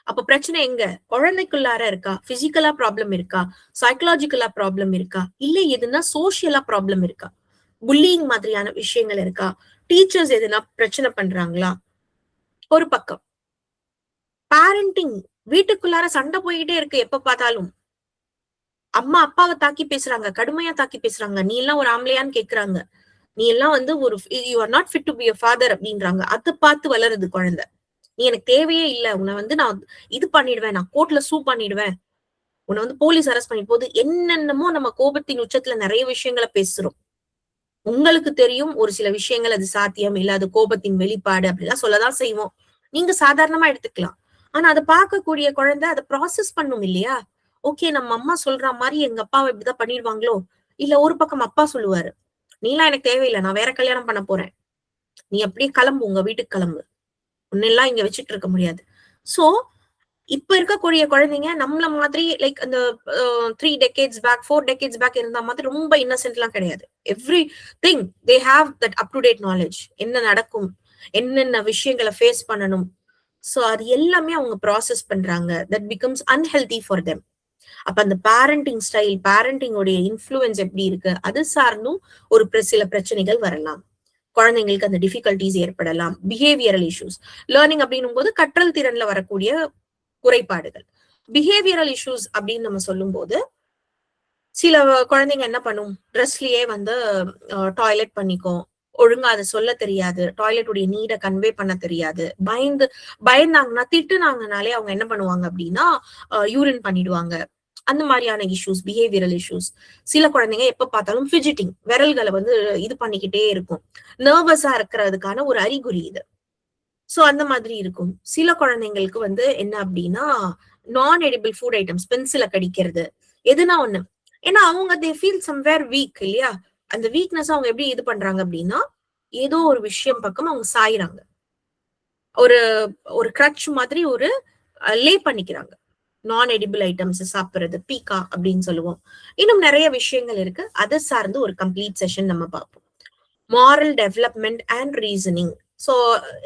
அப்ப பிரச்சனை எங்க, குழந்தைக்குள்ளார இருக்கா, பிசிக்கலா ப்ராப்ளம் இருக்கா, சைக்கலாஜிக்கலா ப்ராப்ளம் இருக்கா, இல்ல எதுனா சோசியலா ப்ராப்ளம் இருக்கா, புல்லிங் மாதிரியான விஷயங்கள் இருக்கா, டீச்சர்ஸ் எதுனா பிரச்சனை பண்றாங்களா. ஒரு பக்கம் பேரண்டிங், வீட்டுக்குள்ளார சண்டை போய்கிட்டே இருக்கு, எப்ப பார்த்தாலும் அம்மா அப்பாவை தாக்கி பேசுறாங்க, கடுமையா தாக்கி பேசுறாங்க, நீ எல்லாம் ஒரு ஆம்பளையான்னு கேக்குறாங்க, நீ எல்லாம் வந்து ஒரு you are not fit to be a father அப்படின்றாங்க. அதை பார்த்து வளருது குழந்தை. நீ எனக்கு தேவையே இல்லை, உன்னை வந்து நான் இது பண்ணிடுவேன், நான் கோர்ட்ல சூ பண்ணிடுவேன், உன்னை வந்து போலீஸ் அரெஸ்ட் பண்ணி போகுது, என்னென்னமோ நம்ம கோபத்தின் உச்சத்துல நிறைய விஷயங்களை பேசுறோம். உங்களுக்கு தெரியும் ஒரு சில விஷயங்கள் அது சாத்தியம் இல்ல, அது கோபத்தின் வெளிப்பாடு அப்படிலாம் சொல்லதான் செய்வோம். நீங்க சாதாரணமா எடுத்துக்கலாம். ஆனா அதை பார்க்கக்கூடிய குழந்தை அதை ப்ராசஸ் பண்ணும் இல்லையா. ஓகே, நம்ம அம்மா சொல்ற மாதிரி எங்க அப்பாவை இப்படிதான் பண்ணிடுவாங்களோ, இல்ல ஒரு பக்கம் அப்பா சொல்லுவாரு, நீ எல்லாம் எனக்கு தேவையில்லை, நான் வேற கல்யாணம் பண்ண போறேன், நீ அப்படியே கிளம்பு, உங்க வீட்டுக்கு கிளம்பு, உன்னெல்லாம் இங்க வச்சுட்டு இருக்க முடியாது. சோ இப்ப இருக்கக்கூடிய குழந்தைங்க நம்மள மாதிரி லைக் அந்த 3 decades பேக் 4 decades பேக் இருந்த மாதிரி ரொம்ப இன்னசென்ட் எல்லாம் கிடையாது. Every thing they have that up to date knowledge, என்ன நடக்கும், என்னென்ன விஷயங்களை ஃபேஸ் பண்ணணும். சோ அது எல்லாமே அவங்க ப்ராசஸ் பண்றாங்க. That becomes unhealthy for them. அப்ப அந்த பேரண்டிங் ஸ்டைல், பேரண்டிங்கோடைய இன்ஃப்ளூயன்ஸ் எப்படி இருக்கு, அது சார்ந்தும் ஒரு சில பிரச்சனைகள் வரலாம். குழந்தைங்களுக்கு அந்த டிஃபிகல்டிஸ் ஏற்படலாம். பிஹேவியரல் இஷ்யூஸ், லேர்னிங் அப்படின்னும் போது கற்றல் திறன்ல வரக்கூடிய குறைபாடுகள். பிஹேவியரல் இஷ்யூஸ் அப்படின்னு நம்ம சொல்லும் போது சில குழந்தைங்க என்ன பண்ணும், ட்ரெஸ்லயே வந்து டாய்லெட் பண்ணிக்கும், ஒழுங்கா அதை சொல்ல தெரியாது, டாய்லெட்டுடைய நீட கன்வே பண்ண தெரியாது, பயந்தாங்கன்னா திட்டுனாங்கனாலே அவங்க என்ன பண்ணுவாங்க அப்படின்னா யூரின் பண்ணிடுவாங்க. அந்த மாதிரியான இஷ்யூஸ், பிஹேவியரல் இஷ்யூஸ். சில குழந்தைங்க எப்ப பார்த்தாலும் ஃபிஜிட்டிங், விரல்களை வந்து இது பண்ணிக்கிட்டே இருக்கும், நர்வஸா இருக்கிறதுக்கான ஒரு அறிகுறி இது. சோ அந்த மாதிரி இருக்கும். சில குழந்தைங்களுக்கு வந்து என்ன அப்படின்னா நான் எடிபிள் ஃபுட் ஐட்டம்ஸ், பென்சில கடிக்கிறது, எதுனா ஒண்ணு. ஏன்னா அவங்க தே ஃபீல் சம்வேர் வீக் இல்லையா. அந்த வீக்னஸ் அவங்க எப்படி இது பண்றாங்க அப்படின்னா ஏதோ ஒரு விஷயம் பக்கம் அவங்க சாயிறாங்க, ஒரு ஒரு கிரட்ச் மாதிரி ஒரு லே பண்ணிக்கிறாங்க. நான் எடிபிள் ஐட்டம்ஸ் சாப்பிடுறது, பீக்கா அப்படின்னு சொல்லுவோம். இன்னும் நிறைய விஷயங்கள் இருக்கு, அதை சார்ந்து ஒரு கம்ப்ளீட் செஷன் நம்ம பார்ப்போம். Moral development and reasoning. So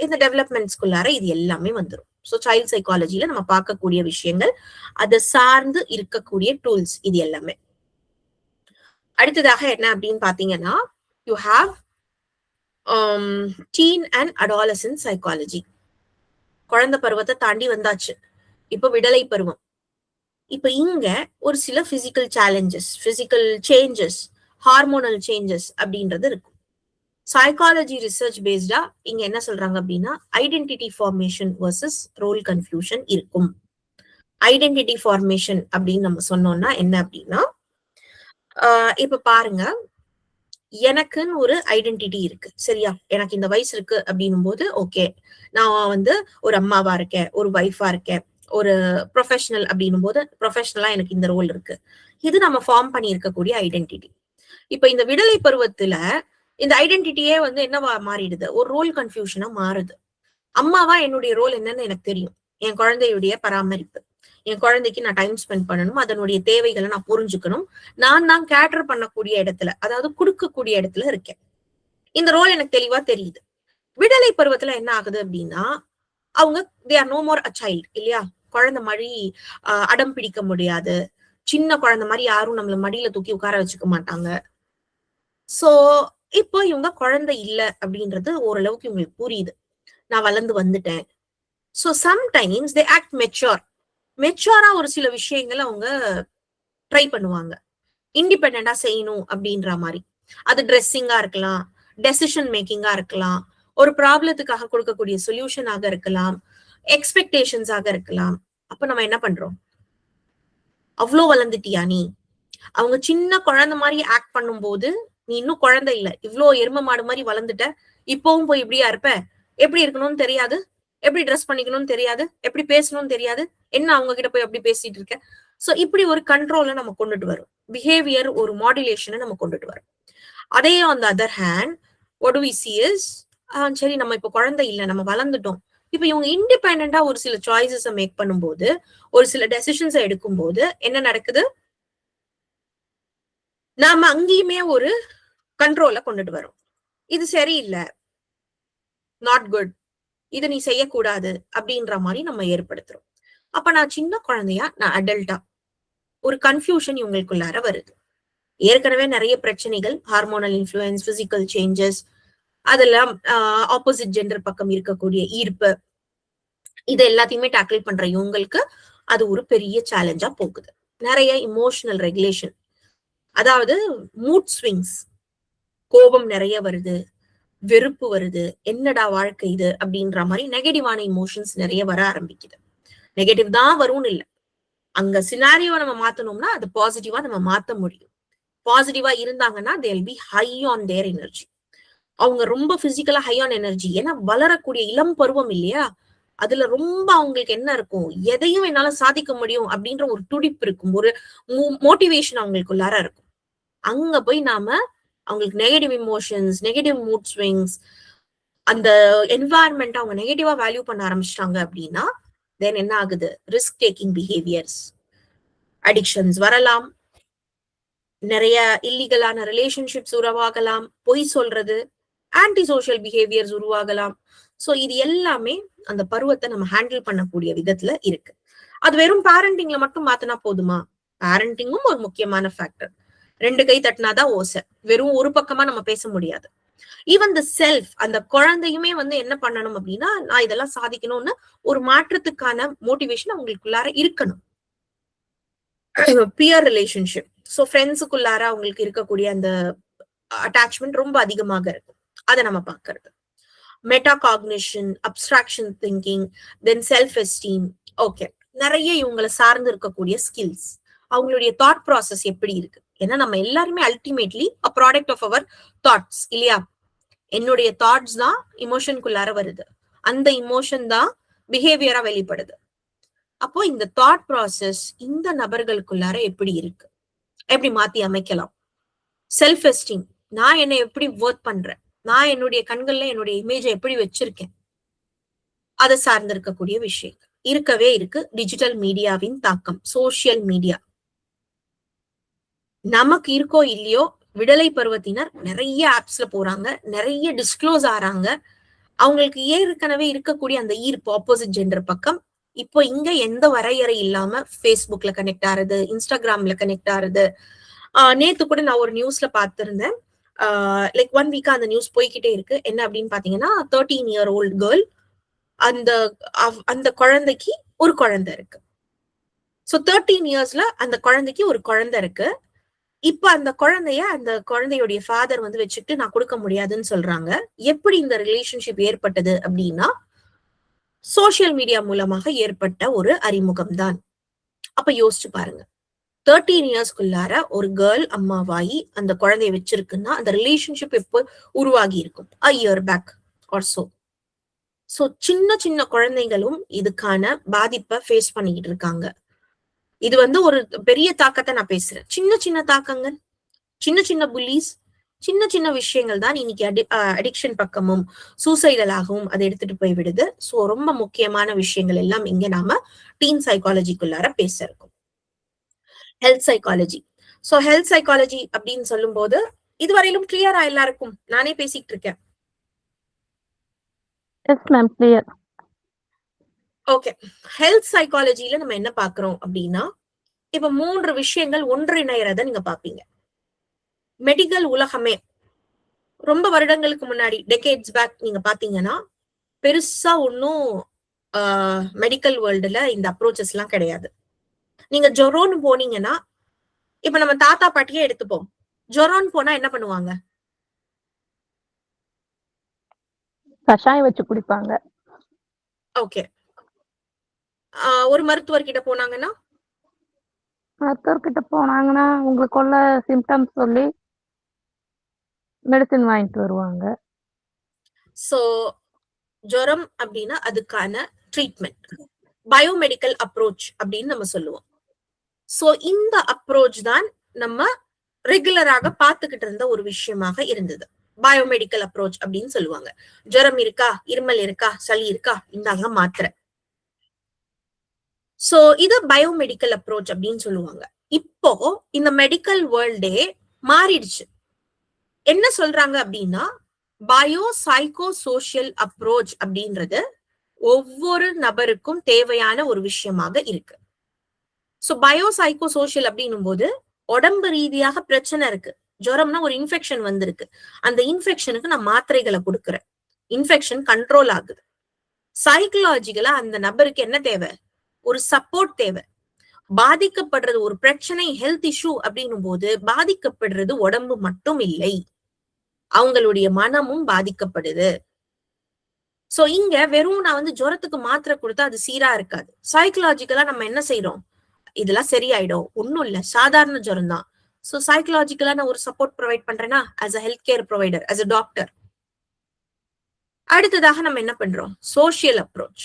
இந்த டெவலப்மெண்ட்ஸ்குள்ளார இது எல்லாமே வந்துடும். ஸோ சைல்ட் சைக்காலஜில நம்ம பார்க்கக்கூடிய விஷயங்கள், அதை சார்ந்து இருக்கக்கூடிய டூல்ஸ், இது எல்லாமே. அடுத்ததாக என்ன அப்படின்னு பாத்தீங்கன்னா you have teen and adolescent psychology. குழந்தை பருவத்தை தாண்டி வந்தாச்சு, இப்ப விடலை பருவம். இப்ப இங்க ஒரு சில physical challenges, physical changes, hormonal changes அப்படின்றது இருக்கும். சைக்காலஜி ரிசர்ச் பேஸ்டா இங்க என்ன சொல்றாங்க அப்படின்னா identity formation versus role confusion இருக்கும். ஐடென்டிட்டி ஃபார்மேஷன் அப்படின்னு நம்ம சொன்னோம்னா என்ன அப்படின்னா இப்ப பாருங்க, எனக்குன்னு ஒரு ஐடென்டிட்டி இருக்கு சரியா, எனக்கு இந்த வயசு இருக்கு அப்படின்னும் போது ஓகே, நான் வந்து ஒரு அம்மாவா இருக்கேன், ஒரு வைஃபா இருக்கேன், ஒரு ப்ரொஃபஷனல் அப்படின்னும் போது ப்ரொஃபஷனலா எனக்கு இந்த ரோல் இருக்கு. இது நம்ம ஃபார்ம் பண்ணி இருக்கக்கூடிய ஐடென்டிட்டி. இப்ப இந்த விடலை பருவத்துல இந்த ஐடென்டிட்டியே வந்து என்னவா மாறிடுது, ஒரு ரோல் கன்ஃபியூஷனா மாறுது. அம்மாவா என்னுடைய ரோல் என்னன்னு எனக்கு தெரியும். என் குழந்தையுடைய பராமரிப்பு, என் குழந்தைக்கு நான் டைம் ஸ்பெண்ட் பண்ணணும், அதனுடைய தேவைகளை நான் புரிஞ்சுக்கணும், நான் தான் கேட்டர் பண்ணக்கூடிய இடத்துல, அதாவது கொடுக்கக்கூடிய இடத்துல இருக்கேன். இந்த ரோல் எனக்கு தெளிவா தெரியுது. விடலை பருவத்துல என்ன ஆகுது அப்படின்னா, அவங்க they are no more a child இல்லையா? குழந்தை மாதிரி அடம் பிடிக்க முடியாது. சின்ன குழந்தை மாதிரி யாரும் நம்மள மடியில தூக்கி உட்கார வச்சுக்க மாட்டாங்க. சோ இப்போ இவங்க குழந்தை இல்ல அப்படின்றது ஓரளவுக்கு இவங்களுக்கு புரியுது. நான் வளர்ந்து வந்துட்டேன். சோ சம்டைம்ஸ் தே ஆக்ட் மெச்சூரா ஒரு சில விஷயங்கள் அவங்க ட்ரை பண்ணுவாங்க. இண்டிபெண்டா செய்யணும் அப்படின்ற மாதிரி. அது ட்ரெஸ்ஸிங்கா இருக்கலாம், டெசிஷன் மேக்கிங்கா இருக்கலாம், ஒரு ப்ராப்ளத்துக்காக கொடுக்கக்கூடிய சொல்யூஷனாக இருக்கலாம், எக்ஸ்பெக்டேஷன்ஸாக இருக்கலாம். அப்ப நம்ம என்ன பண்றோம்? அவ்வளோ வளர்ந்துட்டியா நீ? அவங்க சின்ன குழந்தை மாதிரி ஆக்ட் பண்ணும்போது நீ இன்னும் குழந்தை இல்ல, இவ்வளோ எரும மாடு மாதிரி வளர்ந்துட்ட, இப்பவும் போய் இப்படியா இருப்ப? எப்படி இருக்கணும்னு தெரியாது, எப்படி ட்ரெஸ் பண்ணிக்கணும்னு தெரியாது, எப்படி பேசணும்னு தெரியாது, என்ன அவங்க கிட்ட போய் அப்படி பேசிட்டு இருக்க? சோ இப்படி ஒரு கண்ட்ரோலை நம்ம கொண்டுட்டு வரும். பிஹேவியர் ஒரு மாடுலேஷனை நம்ம கொண்டுட்டு வரும். அதே on the other hand what do we see is சரி நம்ம இப்ப குழந்தை இல்ல, நம்ம வளர்ந்துட்டோம், இப்ப இவங்க இண்டிபெண்டா ஒரு சில சாய்ஸஸ் மேக் பண்ணும்போது, ஒரு சில டெசிஷன்ஸ் எடுக்கும் போது என்ன நடக்குது? நாம அங்கேயுமே ஒரு கண்ட்ரோலை கொண்டுட்டு வரோம். இது சரியில்லை, நாட் குட், இது நீ செய்யக்கூடாது அப்படின்ற மாதிரி நம்ம ஏற்படுத்துறோம். அப்ப நான் சின்ன குழந்தையா, நான் அடல்ட்டா, ஒரு கன்ஃபியூஷன் இவங்களுக்குள்ளார வருது. ஏற்கனவே நிறைய பிரச்சனைகள், ஹார்மோனல் இன்ஃப்ளூயன்ஸ், பிசிக்கல் சேஞ்சஸ், அதெல்லாம் ஆப்போசிட் ஜெண்டர் பக்கம் இருக்கக்கூடிய ஈர்ப்பு, இது எல்லாத்தையுமே டேக்கிள் பண்ற இவங்களுக்கு அது ஒரு பெரிய சேலஞ்சா போகுது. நிறைய இமோஷனல் ரெகுலேஷன், அதாவது மூட் ஸ்விங்ஸ், கோபம் நிறைய வருது, வெறுப்பு வருது, என்னடா வாழ்க்கை இது அப்படின்ற மாதிரி நெகட்டிவான இமோஷன்ஸ் நிறைய வர ஆரம்பிக்குது. நெகட்டிவ் தான் வரும்னு இல்லை, அங்க சினாரியோவை நம்ம மாத்தணும்னா அது பாசிட்டிவா நம்ம மாத்த முடியும். பாசிட்டிவா இருந்தாங்கன்னா they will be high on their energy. அவங்க ரொம்ப பிசிக்கலா ஹை ஆன் எனர்ஜி. ஏன்னா வளரக்கூடிய இளம் பருவம் இல்லையா, அதுல ரொம்ப அவங்களுக்கு என்ன இருக்கும், எதையும் என்னால சாதிக்க முடியும் அப்படின்ற ஒரு துடிப்பு இருக்கும், ஒரு மோட்டிவேஷன் அவங்களுக்குள்ளார இருக்கும். அங்க போய் நாம அவங்களுக்கு negative emotions, negative mood swings, அந்த என்வாயர்மெண்ட் அவங்க நெகட்டிவா வேல்யூ பண்ண ஆரம்பிச்சிட்டாங்க அப்படின்னா தென் என்ன ஆகுது? ரிஸ்க் டேக்கிங் பிஹேவியர்ஸ், அடிக்ஷன்ஸ் வரலாம், நிறைய இல்லீகலான ரிலேஷன்ஷிப்ஸ் உருவாகலாம், பொய் சொல்றது, ஆன்டி சோஷியல் பிஹேவியர்ஸ் உருவாகலாம். சோ இது எல்லாமே அந்த பருவத்தை நம்ம ஹேண்டில் பண்ணக்கூடிய விதத்துல இருக்கு. அது வெறும் பேரண்டிங்ல மட்டும் மாத்தினா போதுமா? பேரண்டிங்கும் ஒரு முக்கியமான ஃபேக்டர். 2 கை தட்டினாதான் ஓசை, வெறும் ஒரு பக்கமா நம்ம பேச முடியாது. ஈவன் த செல்ஃப், அந்த குழந்தையுமே வந்து என்ன பண்ணணும் அப்படின்னா, நான் இதெல்லாம் சாதிக்கணும்னு ஒரு மாற்றத்துக்கான மோட்டிவேஷன் அவங்களுக்குள்ளார இருக்கணும். பியர் ரிலேஷன்ஷிப், சோ ஃப்ரெண்ட்ஸுக்குள்ளார அவங்களுக்கு இருக்கக்கூடிய அந்த அட்டாச்மெண்ட் ரொம்ப அதிகமாக இருக்கும். அதை நம்ம பாக்குறது. மெட்டா காக்னிஷன், அப்ஸ்ட்ராக்ஷன் திங்கிங், தென் செல்ஃப் எஸ்டீம். ஓகே, நிறைய இவங்களை சார்ந்து இருக்கக்கூடிய ஸ்கில்ஸ், அவங்களுடைய தாட் ப்ராசஸ் எப்படி இருக்கு. ஏன்னா நம்ம எல்லாருமே ultimately a product of our thoughts இல்லையா? என்னுடைய தாட்ஸ் தான் இமோஷனுக்குள்ளார வருது, அந்த இமோஷன் தான் பிஹேவியரா வெளிப்படுது. அப்போ இந்த தாட் ப்ராசஸ் இந்த நபர்களுக்குள்ளார எப்படி இருக்கு, எப்படி மாத்தி அமைக்கலாம். செல்ஃப் எஸ்டீம், நான் என்னை எப்படி ஒர்க் பண்றேன், நான் என்னுடைய கண்கள்ல என்னுடைய இமேஜை எப்படி வச்சிருக்கேன், அதை சார்ந்து இருக்கக்கூடிய விஷயங்கள் இருக்கவே இருக்கு. டிஜிட்டல் மீடியாவின் தாக்கம், சோசியல் மீடியா நமக்கு இருக்கோ இல்லையோ, விடலை பருவத்தினர் நிறைய ஆப்ஸ்ல போறாங்க, நிறைய டிஸ்க்ளோஸ் ஆறாங்க. அவங்களுக்கு ஏற்கனவே இருக்கக்கூடிய அந்த ஈர்ப்பு ஆப்போசிட் ஜெண்டர் பக்கம் இப்போ இங்க எந்த வரையறை இல்லாம ஃபேஸ்புக்ல கனெக்ட் ஆறுது, இன்ஸ்டாகிராம்ல கனெக்ட் ஆறுது. நேத்து கூட நான் ஒரு நியூஸ்ல பார்த்திருந்தேன், லைக் 1 வீக்கா அந்த நியூஸ் போய்கிட்டே இருக்கு. என்ன அப்படின்னு பாத்தீங்கன்னா, 13-year-old கேர்ள், அந்த குழந்தைக்கு ஒரு குழந்தை இருக்கு. சோ 13 இயர்ஸ்ல அந்த குழந்தைக்கு ஒரு குழந்தை இருக்கு. இப்ப அந்த குழந்தையுடைய ஃபாதர் வந்து வச்சுட்டு நான் கொடுக்க முடியாதுன்னு சொல்றாங்க. எப்படி இந்த ரிலேஷன்ஷிப் ஏற்பட்டது அப்படின்னா, சோசியல் மீடியா மூலமாக ஏற்பட்ட ஒரு அறிமுகம் தான். அப்ப யோசிச்சு பாருங்க, 13 இயர்ஸ்க்குள்ளார ஒரு கேர்ள் அம்மாவாயி அந்த குழந்தைய வச்சிருக்குன்னா அந்த ரிலேஷன்ஷிப் எப்போ உருவாகி இருக்கும்? a year back or so. So சின்ன சின்ன குழந்தைகளும் இதுக்கான பாதிப்பை ஃபேஸ் பண்ணிக்கிட்டு இருக்காங்க. இது வந்து ஒரு பெரிய தாக்கத்தை நான் பேசுறேன். சின்ன சின்ன தாக்கங்கள், சின்ன சின்ன புல்லிஸ், சின்ன சின்ன விஷயங்கள் தான் இன்னைக்கு அடிக்ஷன் பக்கமும் சூசைடலாகவும் அதை எடுத்துட்டு போய் விடுது. சோ ரொம்ப முக்கியமான விஷயங்கள் எல்லாம் இங்க நாம டீன் சைக்காலஜிக்குள்ளார பேச இருக்கோம். Health psychology. So health psychology அப்படின்னு சொல்லும் போது இதுவரையிலும் கிளியரா எல்லாருக்கும்? நானே பேசிட்டு இருக்கேன். Yes ma'am, clear. ஓகே, ஹெல்த் சைக்காலஜில நம்ம என்ன பாக்குறோம் அப்படின்னா, இப்ப 3 விஷயங்கள் ஒன்றிணையறத நீங்க பாப்பீங்க. மெடிக்கல் உலகமே ரொம்ப வருடங்களுக்கு முன்னாடி, டெகேட்ஸ் பேக் நீங்க பாத்தீங்கன்னா பெருசா ஒன்னும் மெடிக்கல் வேர்ல்டுல இந்த அப்ரோச்சஸ் எல்லாம் கிடையாது. நீங்க ஜொரோன்னு போனீங்கன்னா, இப்ப நம்ம தாத்தா பாட்டியே எடுத்துப்போம். ஜொரோன்னு போனா என்ன பண்ணுவாங்க? கஷாயம் வச்சு குடிப்பாங்க. ஓகே. ஒரு மருத்துவர்கிட்ட போனாங்கன்னா, மருத்துவர்கிட்ட போனாங்கன்னா உங்களுக்கு உள்ள சிம்டம்ஸ் சொல்லி மெடிசின் வாங்கிட்டு வருவாங்க. சோ ஜுரம் அப்படின்னா அதுக்கான ட்ரீட்மெண்ட் பயோமெடிக்கல் அப்ரோச் அப்படின்னு நம்ம சொல்லுவோம். சோ இந்த அப்ரோச் தான் நம்ம ரெகுலராக பார்த்துக்கிட்டு இருந்த ஒரு விஷயமாக இருந்தது. பயோமெடிக்கல் அப்ரோச் அப்படின்னு சொல்லுவாங்க. ஜுரம் இருக்கா, இருமல் இருக்கா, சளி இருக்கா, இந்தாங்க மாத்திரை. சோ இது பயோமெடிக்கல் அப்ரோச் அப்படின்னு சொல்லுவாங்க. இப்போ இந்த மெடிக்கல் வேர்ல்டே மாறிடுச்சு. என்ன சொல்றாங்க அப்படின்னா, பயோ சைக்கோ சோசியல் அப்ரோச் அப்படின்றது ஒவ்வொரு நபருக்கும் தேவையான ஒரு விஷயமாக இருக்கு. சோ பயோ சைக்கோ சோசியல் அப்படின்னும் போது உடம்பு ரீதியாக பிரச்சனை இருக்கு. ஜுரம்னா ஒரு இன்ஃபெக்ஷன் வந்திருக்கு. அந்த இன்ஃபெக்ஷனுக்கு நான் மாத்திரைகளை கொடுக்குறேன். இன்ஃபெக்ஷன் கண்ட்ரோல் ஆகுது. சைக்கலாஜிக்கலா அந்த நபருக்கு என்ன தேவை? ஒரு சப்போர்ட் தேவை. பாதிக்கப்படுறது ஒரு பிரச்சனை, ஹெல்த் இஷ்யூ அப்படின்னும் போது பாதிக்கப்படுறது உடம்பு மட்டும் இல்லை, அவங்களுடைய மனமும் பாதிக்கப்படுது. சோ இங்க வெறும் நான் வந்து ஜுரத்துக்கு மாத்திரை கொடுத்தா அது சீரா இருக்காது. சைக்கலாஜிக்கலா நம்ம என்ன செய்யறோம்? இதெல்லாம் சரியாயிடும், ஒன்னும் இல்ல, சாதாரண ஜுரம் தான். சோ சைக்கலாஜிக்கலா நான் ஒரு சப்போர்ட் ப்ரொவைட் பண்றேன்னா, as a health care provider, as a doctor. அடுத்ததாக நம்ம என்ன பண்றோம்? Social approach.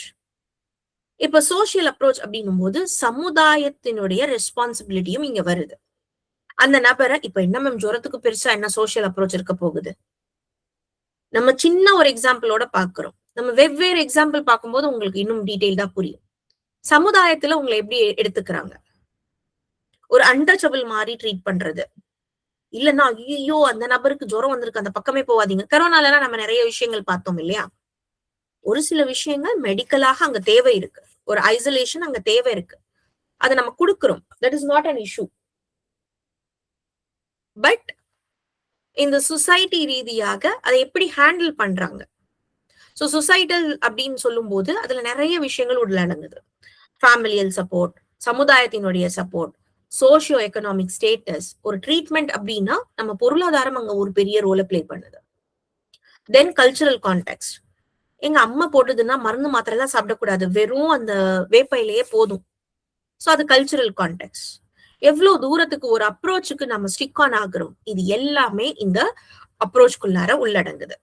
இப்ப சோசியல் அப்ரோச் அப்படின்னும் போது சமுதாயத்தினுடைய ரெஸ்பான்சிபிலிட்டியும் இங்க வருது. அந்த நபரை இப்ப என்ன மேம் ஜுரத்துக்கு பெருசா என்ன சோசியல் அப்ரோச் இருக்க போகுது? நம்ம சின்ன ஒரு எக்ஸாம்பிளோட பாக்குறோம். நம்ம வெவ்வேறு எக்ஸாம்பிள் பார்க்கும்போது உங்களுக்கு இன்னும் டீடைல்டா புரியும். சமுதாயத்துல உங்களை எப்படி எடுத்துக்கிறாங்க? ஒரு அன்டச்சபிள் மாதிரி ட்ரீட் பண்றது, இல்லன்னா ஐயோ அந்த நபருக்கு ஜுரம் வந்திருக்கு, அந்த பக்கமே போவாதீங்க. கரோனால நம்ம நிறைய விஷயங்கள் பார்த்தோம் இல்லையா? ஒரு சில விஷயங்கள் மெடிக்கலாக அங்க தேவை இருக்கு, ஒரு ஐசோலேஷன் அங்க தேவை இருக்கு, அதை நம்ம கொடுக்கிறோம். That is not an issue. But இந்த சொசைட்டி ரீதியாக அதை எப்படி ஹேண்டில் பண்றாங்க? சோ சொசைட்டல் அப்படின்னு சொல்லும் போது அதுல நிறைய விஷயங்கள் உள்ளடங்குது. ஃபேமிலியல் சப்போர்ட், சமுதாயத்தினுடைய சப்போர்ட், சோசியோ எக்கனாமிக் ஸ்டேட்டஸ். ஒரு ட்ரீட்மெண்ட் அப்படின்னா நம்ம பொருளாதாரம் அங்க ஒரு பெரிய ரோலை பிளே பண்ணுது. தென் கல்ச்சுரல் கான்டெக்ட். எங்க அம்மா போட்டதுன்னா மருந்து மாத்திரை எல்லாம் சாப்பிடக்கூடாது, வெறும் அந்த வேப்பையிலேயே போதும். சோ அது கல்ச்சுரல் கான்டெக்ட். எவ்வளவு தூரத்துக்கு ஒரு அப்ரோச்சுக்கு நம்ம ஸ்டிக் ஆன் ஆகுறோம், இது எல்லாமே இந்த அப்ரோச்குள்ளார உள்ளடங்குது.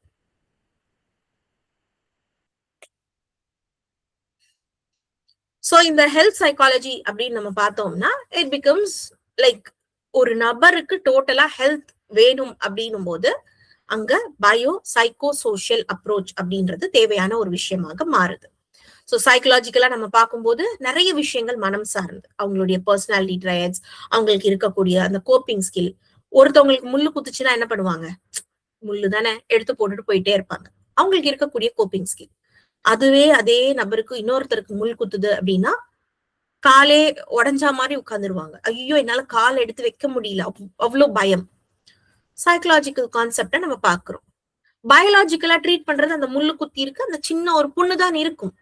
சோ இந்த ஹெல்த் சைக்காலஜி அப்படின்னு நம்ம பார்த்தோம்னா இட் பிகம்ஸ் லைக் ஒரு நபருக்கு டோட்டலா ஹெல்த் வேணும் அப்படின்னும் போது அங்க பயோ சைக்கோ சோசியல் அப்ரோச் அப்படின்றது தேவையான ஒரு விஷயமாக மாறுது. சோ சைக்கலாஜிக்கலா நம்ம பார்க்கும்போது நிறைய விஷயங்கள் மனம் சார்ந்து, அவங்களுடைய பர்சனாலிட்டி ட்ரையட்ஸ், அவங்களுக்கு இருக்கக்கூடிய அந்த கோப்பிங் ஸ்கில். ஒருத்தவங்களுக்கு முள்ளு குத்துச்சுன்னா என்ன பண்ணுவாங்க? முள்ளு தானே, எடுத்து போட்டுட்டு போயிட்டே இருப்பாங்க. அவங்களுக்கு இருக்கக்கூடிய கோப்பிங் ஸ்கில். அதுவே அதே நபருக்கு இன்னொருத்தருக்கு முள் குத்துது அப்படின்னா காலே உடஞ்சா மாதிரி உட்கார்ந்துருவாங்க. ஐயோ என்னால கால் எடுத்து வைக்க முடியல, அவ்வளவு பயம். சைக்கலாஜிக்கல் கான்செப்ட நம்ம பாக்குறோம். பயாலஜிக்கலா ட்ரீட் பண்றது அந்த முள்ளு குத்தி இருக்கு, அந்த சின்ன ஒரு புண்ணுதான் இருக்கும்.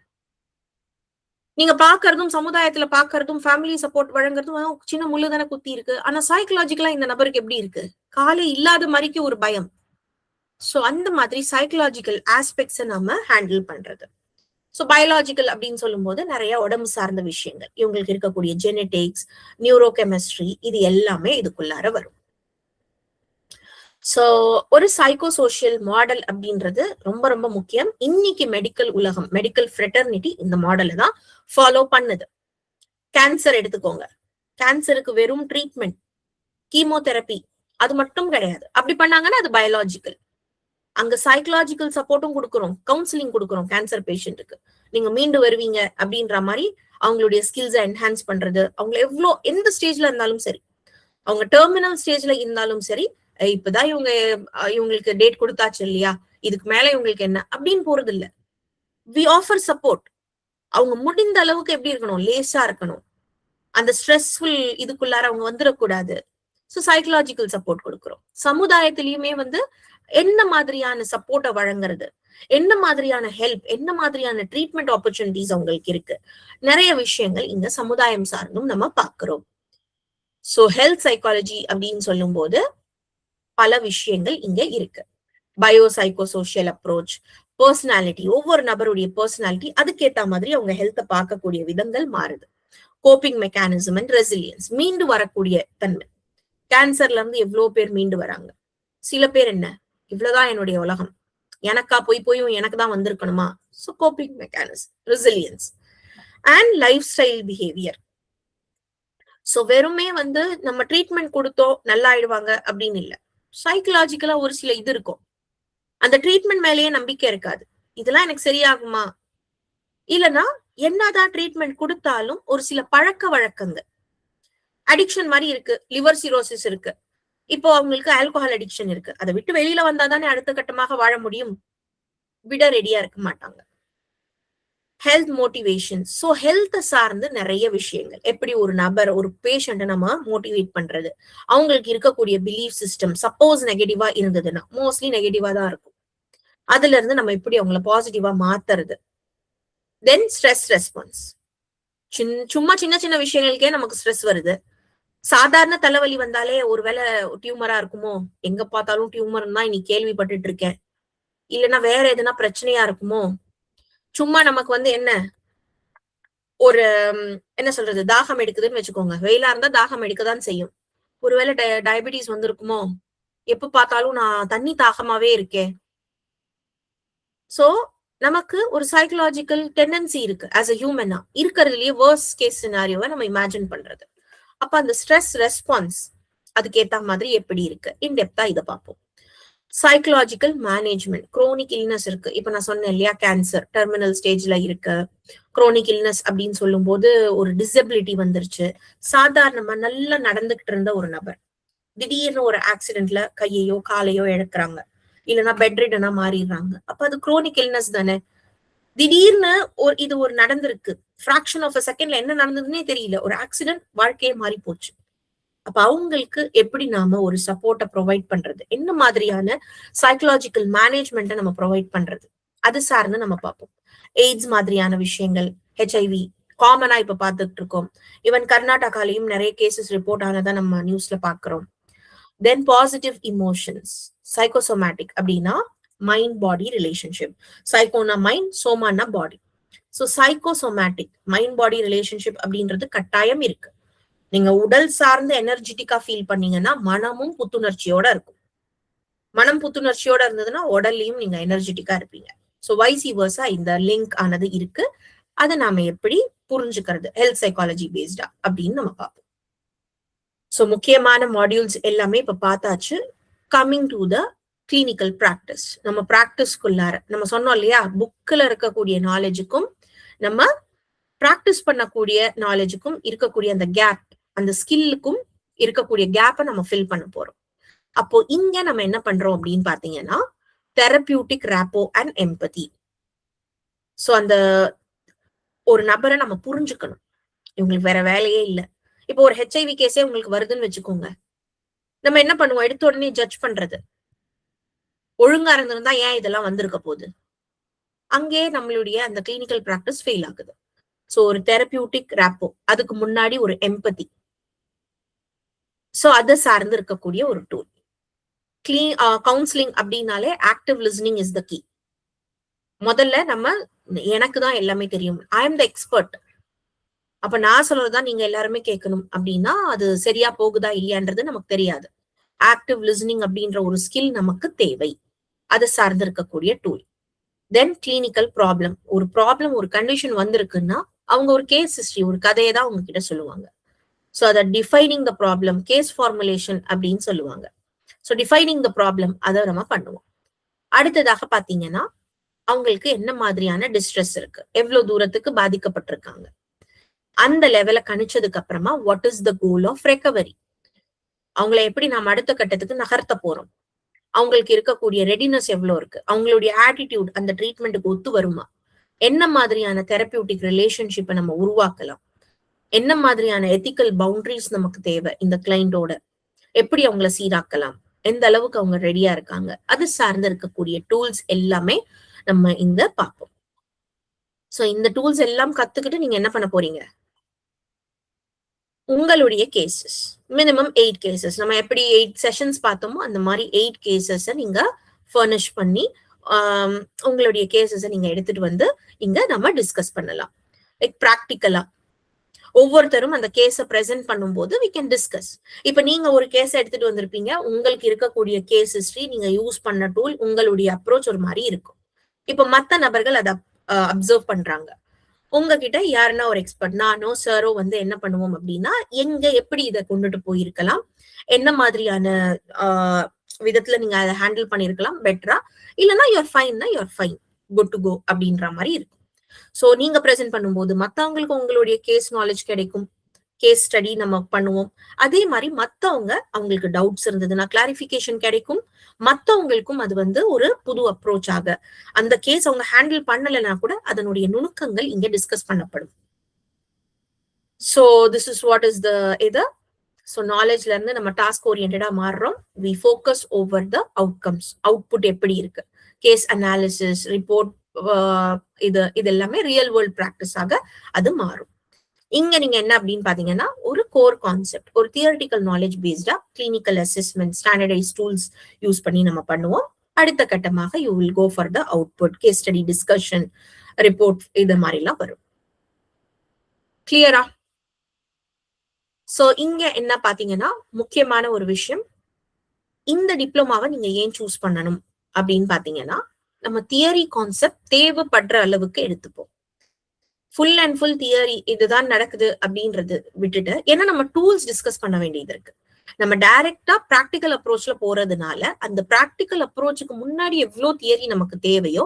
நீங்க பாக்குறதும் சமுதாயத்துல பாக்குறதும் ஃபேமிலி சப்போர்ட் வழங்குறதும் சின்ன முள்ளு தானே குத்தி இருக்கு. ஆனா சைக்கலாஜிக்கலா இந்த நபருக்கு எப்படி இருக்கு? காலே இல்லாத மாதிரிக்கு ஒரு பயம். சோ அந்த மாதிரி சைக்கலாஜிக்கல் ஆஸ்பெக்ட்ஸை நம்ம ஹேண்டில் பண்றது. சோ பயாலஜிக்கல் அப்படின்னு சொல்லும் போது நிறைய உடம்பு சார்ந்த விஷயங்கள், இவங்களுக்கு இருக்கக்கூடிய ஜெனடிக்ஸ், நியூரோ கெமிஸ்ட்ரி, இது எல்லாமே இதுக்குள்ளார வரும். சோ ஒரு சைக்கோ சோசியல் மாடல் அப்படின்றது ரொம்ப ரொம்ப முக்கியம். இன்னைக்கு மெடிக்கல் உலகம், மெடிக்கல் ஃப்ரெட்டர்னிட்டி இந்த மாடலை தான் ஃபாலோ பண்ணுது. கேன்சர் எடுத்துக்கோங்க. கேன்சருக்கு வெறும் ட்ரீட்மெண்ட், கீமோதெரப்பி அது மட்டும் கிடையாது. அப்படி பண்ணாங்கன்னா அது பயாலாஜிக்கல். அங்க சைக்கலாஜிக்கல் சப்போர்ட்டும் கொடுக்குறோம், கவுன்சிலிங் கொடுக்குறோம் கேன்சர் பேஷண்ட்டுக்கு. நீங்க மீண்டு வருவீங்க அப்படின்ற மாதிரி அவங்களுடைய ஸ்கில்ஸை என்ஹான்ஸ் பண்றது. அவங்க எந்த ஸ்டேஜ்ல இருந்தாலும் சரி, அவங்க டெர்மினல் ஸ்டேஜ்ல இருந்தாலும் சரி, இப்பதான் இவங்களுக்கு டேட் கொடுத்தாச்சு இல்லையா, இதுக்கு மேல இவங்களுக்கு என்ன அப்படின்னு போறது இல்ல. We offer support. அவங்க முடிந்த அளவுக்கு எப்படி இருக்கணும், லேசா இருக்கணும், அந்த ஸ்ட்ரெஸ்ஃபுல் இதுக்குள்ளார அவங்க வந்துடக்கூடாது. ஸோ சைக்கலாஜிக்கல் சப்போர்ட் கொடுக்குறோம். சமுதாயத்திலயுமே என்ன மாதிரியான சப்போர்ட்டை வழங்குறது, என்ன மாதிரியான ஹெல்ப், என்ன மாதிரியான ட்ரீட்மெண்ட் ஆப்பர்ச்சுனிட்டிஸ் அவங்களுக்கு இருக்கு, நிறைய விஷயங்கள் இங்க சமுதாயம் சார்ந்தும் நம்ம பார்க்கிறோம். சோ ஹெல்த் சைக்காலஜி அப்படின்னு சொல்லும் போது பல விஷயங்கள் இங்க இருக்கு. Bio psycho social approach, personality, ஒவ்வொரு நபருடைய பர்சனாலிட்டி அதுக்கேத்த மாதிரி அவங்க ஹெல்த்தை பார்க்கக்கூடிய விதங்கள் மாறுது. கோப்பிங் மெக்கானிசம் அண்ட் ரெசிலியன்ஸ், மீண்டு வரக்கூடிய தன்மை. கேன்சர்ல இருந்து எவ்வளவு பேர் மீண்டு வராங்க. சில பேர் என்ன, இவ்வளவுதான் என்னுடைய உலகம், எனக்கா போயும் எனக்கு தான் வந்திருக்கணுமா. So coping mechanism, resilience and lifestyle behaviour. So வெறுமே நம்ம ட்ரீட்மெண்ட் கொடுத்தோம் நல்லா ஆயிடுவாங்க அப்படின்னு இல்லை. சைக்கலாஜிக்கலா ஒரு சில இது இருக்கும். அந்த ட்ரீட்மெண்ட் மேலேயே நம்பிக்கை இருக்காது. இதெல்லாம் எனக்கு சரியாகுமா, இல்லைன்னா என்னதான் ட்ரீட்மெண்ட் கொடுத்தாலும் ஒரு சில பழக்க வழக்கங்கள், அடிக்ஷன் மாதிரி இருக்கு, லிவர் சிரோசிஸ் இருக்கு, இப்போ அவங்களுக்கு ஆல்கோஹால் அடிக்ஷன் இருக்கு, அதை விட்டு வெளியில வந்தாதானே அடுத்த கட்டமாக வாழ முடியும், விட ரெடியா இருக்க மாட்டாங்க. Health motivation. ஸோ ஹெல்த் சார்ந்து நிறைய விஷயங்கள், எப்படி ஒரு நபர், ஒரு பேஷண்ட்டை நம்ம மோட்டிவேட் பண்றது, அவங்களுக்கு இருக்கக்கூடிய பிலீஃப் சிஸ்டம் சப்போஸ் நெகட்டிவா இருந்ததுன்னா, மோஸ்ட்லி நெகட்டிவா தான் இருக்கும், அதுல இருந்து நம்ம எப்படி அவங்கள பாசிட்டிவா மாத்துறது. தென் ஸ்ட்ரெஸ் ரெஸ்பான்ஸ். சும்மா சின்ன சின்ன விஷயங்களுக்கே நமக்கு ஸ்ட்ரெஸ் வருது. சாதாரண தலைவலி வந்தாலே ஒருவேளை டியூமரா இருக்குமோ, எங்க பார்த்தாலும் டியூமர் தான் இன்னைக்கு கேள்விப்பட்டுட்டு இருக்கேன், இல்லைன்னா வேற எதுனா பிரச்சனையா இருக்குமோ. சும்மா நமக்கு என்ன ஒரு என்ன சொல்றது, தாகம் எடுக்குதுன்னு வச்சுக்கோங்க, வெயிலா இருந்தா தாகம் எடுக்கதான் செய்யும். ஒருவேளை டயபிட்டிஸ் வந்திருக்குமோ, எப்ப பார்த்தாலும் நான் தண்ணி தாகமாவே இருக்கேன். சோ நமக்கு ஒரு சைக்கலாஜிக்கல் டெண்டன்சி இருக்கு ஆஸ் அ ஹியூமனா, இருக்கிறதுலயே வர்ஸ்ட் கேஸ் சினாரியோவை நம்ம இமேஜின் பண்றது. அப்ப அந்த ஸ்ட்ரெஸ் ரெஸ்பான்ஸ் அதுக்கேத்த மாதிரி எப்படி இருக்கு, இன்டெப்தா இதை பார்ப்போம். Psychological management. குரோனிக் இல்னஸ் இருக்கு, இப்ப நான் சொன்னேன் இல்லையா, கேன்சர் டெர்மினல் ஸ்டேஜ்ல இருக்கு. குரோனிக் இல்னஸ் அப்படின்னு சொல்லும் போது ஒரு டிசபிலிட்டி வந்துருச்சு. சாதாரணமா நல்லா நடந்துகிட்டு இருந்த ஒரு நபர் திடீர்னு ஒரு ஆக்சிடென்ட்ல கையையோ காலையோ இழக்கிறாங்க, இல்லைன்னா பெட் ரிடனா மாறிடுறாங்க. அப்ப அது குரோனிக் இல்னஸ் தானே. திடீர்னு இது ஒரு நடந்திருக்கு, ஃபிராக்ஷன் ஆஃப் அ செகண்ட்ல என்ன நடந்ததுன்னே தெரியல, ஒரு ஆக்சிடென்ட், வாழ்க்கையே மாறி போச்சு. அப்ப அவங்களுக்கு எப்படி நாம ஒரு சப்போர்ட்டை ப்ரொவைட் பண்றது, என்ன மாதிரியான சைக்கலாஜிக்கல் மேனேஜ்மெண்ட்டை நம்ம ப்ரொவைட் பண்றது, அது சார்ந்து நம்ம பார்ப்போம். எய்ட்ஸ் மாதிரியான விஷயங்கள், HIV காமனா இப்ப பார்த்துட்டு இருக்கோம். ஈவன் கர்நாடகாலையும் நிறைய கேசஸ் ரிப்போர்ட் ஆனதை நம்ம நியூஸ்ல பாக்குறோம். Then positive emotions. சைக்கோசோமேட்டிக் அப்படின்னா மைண்ட் பாடி ரிலேஷன்ஷிப். சைக்கோனா மைண்ட், சோமானா body. So psychosomatic mind body relationship அப்படின்றது கட்டாயம் இருக்கு. நீங்க உடல் சார்ந்து எனர்ஜெட்டிக்கா ஃபீல் பண்ணீங்கன்னா மனமும் புத்துணர்ச்சியோட இருக்கும். மனம் புத்துணர்ச்சியோட இருந்ததுன்னா உடல்லையும் நீங்க எனர்ஜெட்டிக்கா இருப்பீங்க. ஸோ வைசி வர்சா இந்த லிங்க் ஆனது இருக்கு. அதை நாம எப்படி புரிஞ்சுக்கிறது ஹெல்த் சைக்காலஜி பேஸ்டா அப்படின்னு நம்ம பார்ப்போம். ஸோ முக்கியமான மாடியூல்ஸ் எல்லாமே இப்ப பார்த்தாச்சு. Coming to the clinical practice. நம்ம ப்ராக்டிஸ்க்குள்ளார நம்ம சொன்னோம் இல்லையா, புக்கில் இருக்கக்கூடிய நாலேஜுக்கும் நம்ம ப்ராக்டிஸ் பண்ணக்கூடிய நாலேஜுக்கும் இருக்கக்கூடிய அந்த கேப், அந்த ஸ்கில்லுக்கும் இருக்கக்கூடிய கேப்பை நம்ம ஃபில் பண்ண போறோம். அப்போ இங்க நம்ம என்ன பண்றோம் அப்படின்னு பாத்தீங்கன்னா, therapeutic rapport and empathy. So அந்த ஒரு நபரை நம்ம புரிஞ்சுக்கணும். இவங்களுக்கு வேற வேலையே இல்லை. இப்போ ஒரு HIV கேஸே உங்களுக்கு வருதுன்னு வச்சுக்கோங்க, நம்ம என்ன பண்ணுவோம், எடுத்த உடனே ஜட்ஜ் பண்றது. ஒழுங்கா இருந்திருந்தா ஏன் இதெல்லாம் வந்திருக்க போகுது, அங்கே நம்மளுடைய அந்த கிளினிக்கல் பிராக்டிஸ் ஃபெயில் ஆகுது. சோ ஒரு தெரபியூட்டிக் ரேப்போ, அதுக்கு முன்னாடி ஒரு எம்பதி. சோ அதை சார்ந்து இருக்கக்கூடிய ஒரு டூல். கவுன்சிலிங் அப்படின்னாலே active listening is the key. முதல்ல நம்ம எனக்கு தான் எல்லாமே தெரியும், ஐ எம் த எக்ஸ்பர்ட், அப்ப நான் சொல்றதுதான் நீங்க எல்லாருமே கேட்கணும் அப்படின்னா அது சரியா போகுதா இல்லையான்றது நமக்கு தெரியாது. ஆக்டிவ் லிசனிங் அப்படின்ற ஒரு ஸ்கில் நமக்கு தேவை, அதை சார்ந்து இருக்கக்கூடிய டூல். தென் கிளினிக்கல் ப்ராப்ளம். ஒரு ப்ராப்ளம், ஒரு கண்டிஷன் வந்திருக்குன்னா அவங்க ஒரு கேஸ் ஹிஸ்டரி, ஒரு கதையை தான் உங்ககிட்ட சொல்லுவாங்க. ஸோ அதை defining the problem, case formulation அப்படின்னு சொல்லுவாங்க. ஸோ டிஃபைனிங் த ப்ராப்ளம் அதை நம்ம பண்ணுவோம். அடுத்ததாக பாத்தீங்கன்னா அவங்களுக்கு என்ன மாதிரியான டிஸ்ட்ரெஸ் இருக்கு, எவ்வளவு தூரத்துக்கு பாதிக்கப்பட்டிருக்காங்க, அந்த லெவலை கணிச்சதுக்கு அப்புறமா what is the goal of recovery, அவங்கள எப்படி நாம அடுத்த கட்டத்துக்கு நகர்த்த போறோம், அவங்களுக்கு இருக்கக்கூடிய ரெடினஸ் எவ்வளவு இருக்கு, அவங்களுடைய ஆட்டிடியூட் அந்த ட்ரீட்மெண்ட்டுக்கு ஒத்து வருமா, என்ன மாதிரியான தெரப்பியூட்டிக் ரிலேஷன்ஷிப்பை நம்ம உருவாக்கலாம், என்ன மாதிரியான எத்திக்கல் பவுண்டரிஸ் நமக்கு தேவை இந்த கிளைண்டோட, எப்படி அவங்கள சீராக்கலாம், எந்த அளவுக்கு அவங்க ரெடியா இருக்காங்க, அது சார்ந்து இருக்கக்கூடிய டூல்ஸ் எல்லாமே நம்ம இந்த பார்ப்போம். சோ இந்த டூல்ஸ் எல்லாம் கத்துக்கிட்டு நீங்க என்ன பண்ண போறீங்க, உங்களுடைய கேசஸ் மினிமம் 8 கேசஸ், நம்ம எப்படி 8 செஷன்ஸ் பார்த்தோமோ அந்த மாதிரி 8 கேசஸ் நீங்க ஃபர்னிஷ் பண்ணி உங்களுடைய கேசஸை நீங்க எடுத்துட்டு வந்து இங்க நம்ம டிஸ்கஸ் பண்ணலாம். லைக் ப்ராக்டிக்கலா ஒவ்வொருத்தரும் அந்த கேஸை பிரசென்ட் பண்ணும்போது we can discuss. இப்ப நீங்க ஒரு கேஸை எடுத்துட்டு வந்திருப்பீங்க, உங்களுக்கு இருக்கக்கூடிய கேஸ் ஹிஸ்டரி, நீங்க யூஸ் பண்ண டூல், உங்களுடைய அப்ரோச் ஒரு மாதிரி இருக்கும். இப்ப மத்த நபர்கள் அதை அப்சர்வ் பண்றாங்க, உங்ககிட்ட யாருன்னா ஒரு எக்ஸ்பர்ட், நானோ சாரோ வந்து என்ன பண்ணுவோம் அப்படின்னா, எங்க எப்படி இதை கொண்டுட்டு போயிருக்கலாம், என்ன மாதிரியான விதத்துல நீங்க அதை ஹேண்டில் பண்ணிருக்கலாம் பெட்டரா, இல்லைன்னா யூஆர் ஃபைன்னா you're fine, good to go அப்படின்ற மாதிரி இருக்கும். சோ நீங்க பிரசென்ட் பண்ணும்போது மத்தவங்களுக்கு உங்களுடைய கேஸ் நாலேஜ் கிடைக்கும், கேஸ் ஸ்டடி நம்ம பண்ணுவோம். அதே மாதிரி மத்தவங்க அவங்களுக்கு டவுட்ஸ் இருந்ததுன்னா கிளாரிபிகேஷன் கிடைக்கும், மத்தவங்களுக்கும் அது வந்து ஒரு புது அப்ரோச் ஆக, அந்த கேஸ் அவங்க ஹேண்டில் பண்ணலைன்னா கூட அதனுடைய நுணுக்கங்கள் இங்க டிஸ்கஸ் பண்ணப்படும். So this is what is the இது. ஸோ நாலேஜ்ல இருந்து நம்ம டாஸ்க் ஓரியன்டா மாறுறோம். We focus over the outcomes, output எப்படி இருக்கு, கேஸ் அனாலிசிஸ், ரிப்போர்ட், இது எல்லாமே ரியல் வேர்ல்ட் பிராக்டிஸாக அது மாறும். இங்க நீங்க என்ன அப்படின்னு பாத்தீங்கன்னா ஒரு கோர் கான்செப்ட், ஒரு தியரிட்டிக்கல் நாலேஜ் பேஸ்டா clinical assessment, standardise tools use பண்ணி நம்ம பண்ணுவோம். அடுத்த கட்டமாக you will go for the output, case study, discussion, report, இது மாதிரி எல்லாம் வரும். கிளியரா? சோ இங்க என்ன பாத்தீங்கன்னா முக்கியமான ஒரு விஷயம், இந்த டிப்ளமாவை நீங்க ஏன் சூஸ் பண்ணணும் அப்படின்னு பாத்தீங்கன்னா, நம்ம தியரி கான்செப்ட் தேவைப்படுற அளவுக்கு எடுத்துப்போம். ஃபுல் அண்ட் ஃபுல் தியரி இதுதான் நடக்குது அப்படின்றது விட்டுட்டு, ஏன்னா நம்ம டூல்ஸ் டிஸ்கஸ் பண்ண வேண்டியது இருக்கு. நம்ம டைரக்டா பிராக்டிக்கல் அப்ரோச்ல போறதுனால அந்த பிராக்டிக்கல் அப்ரோச்சுக்கு முன்னாடி எவ்வளவு தியரி நமக்கு தேவையோ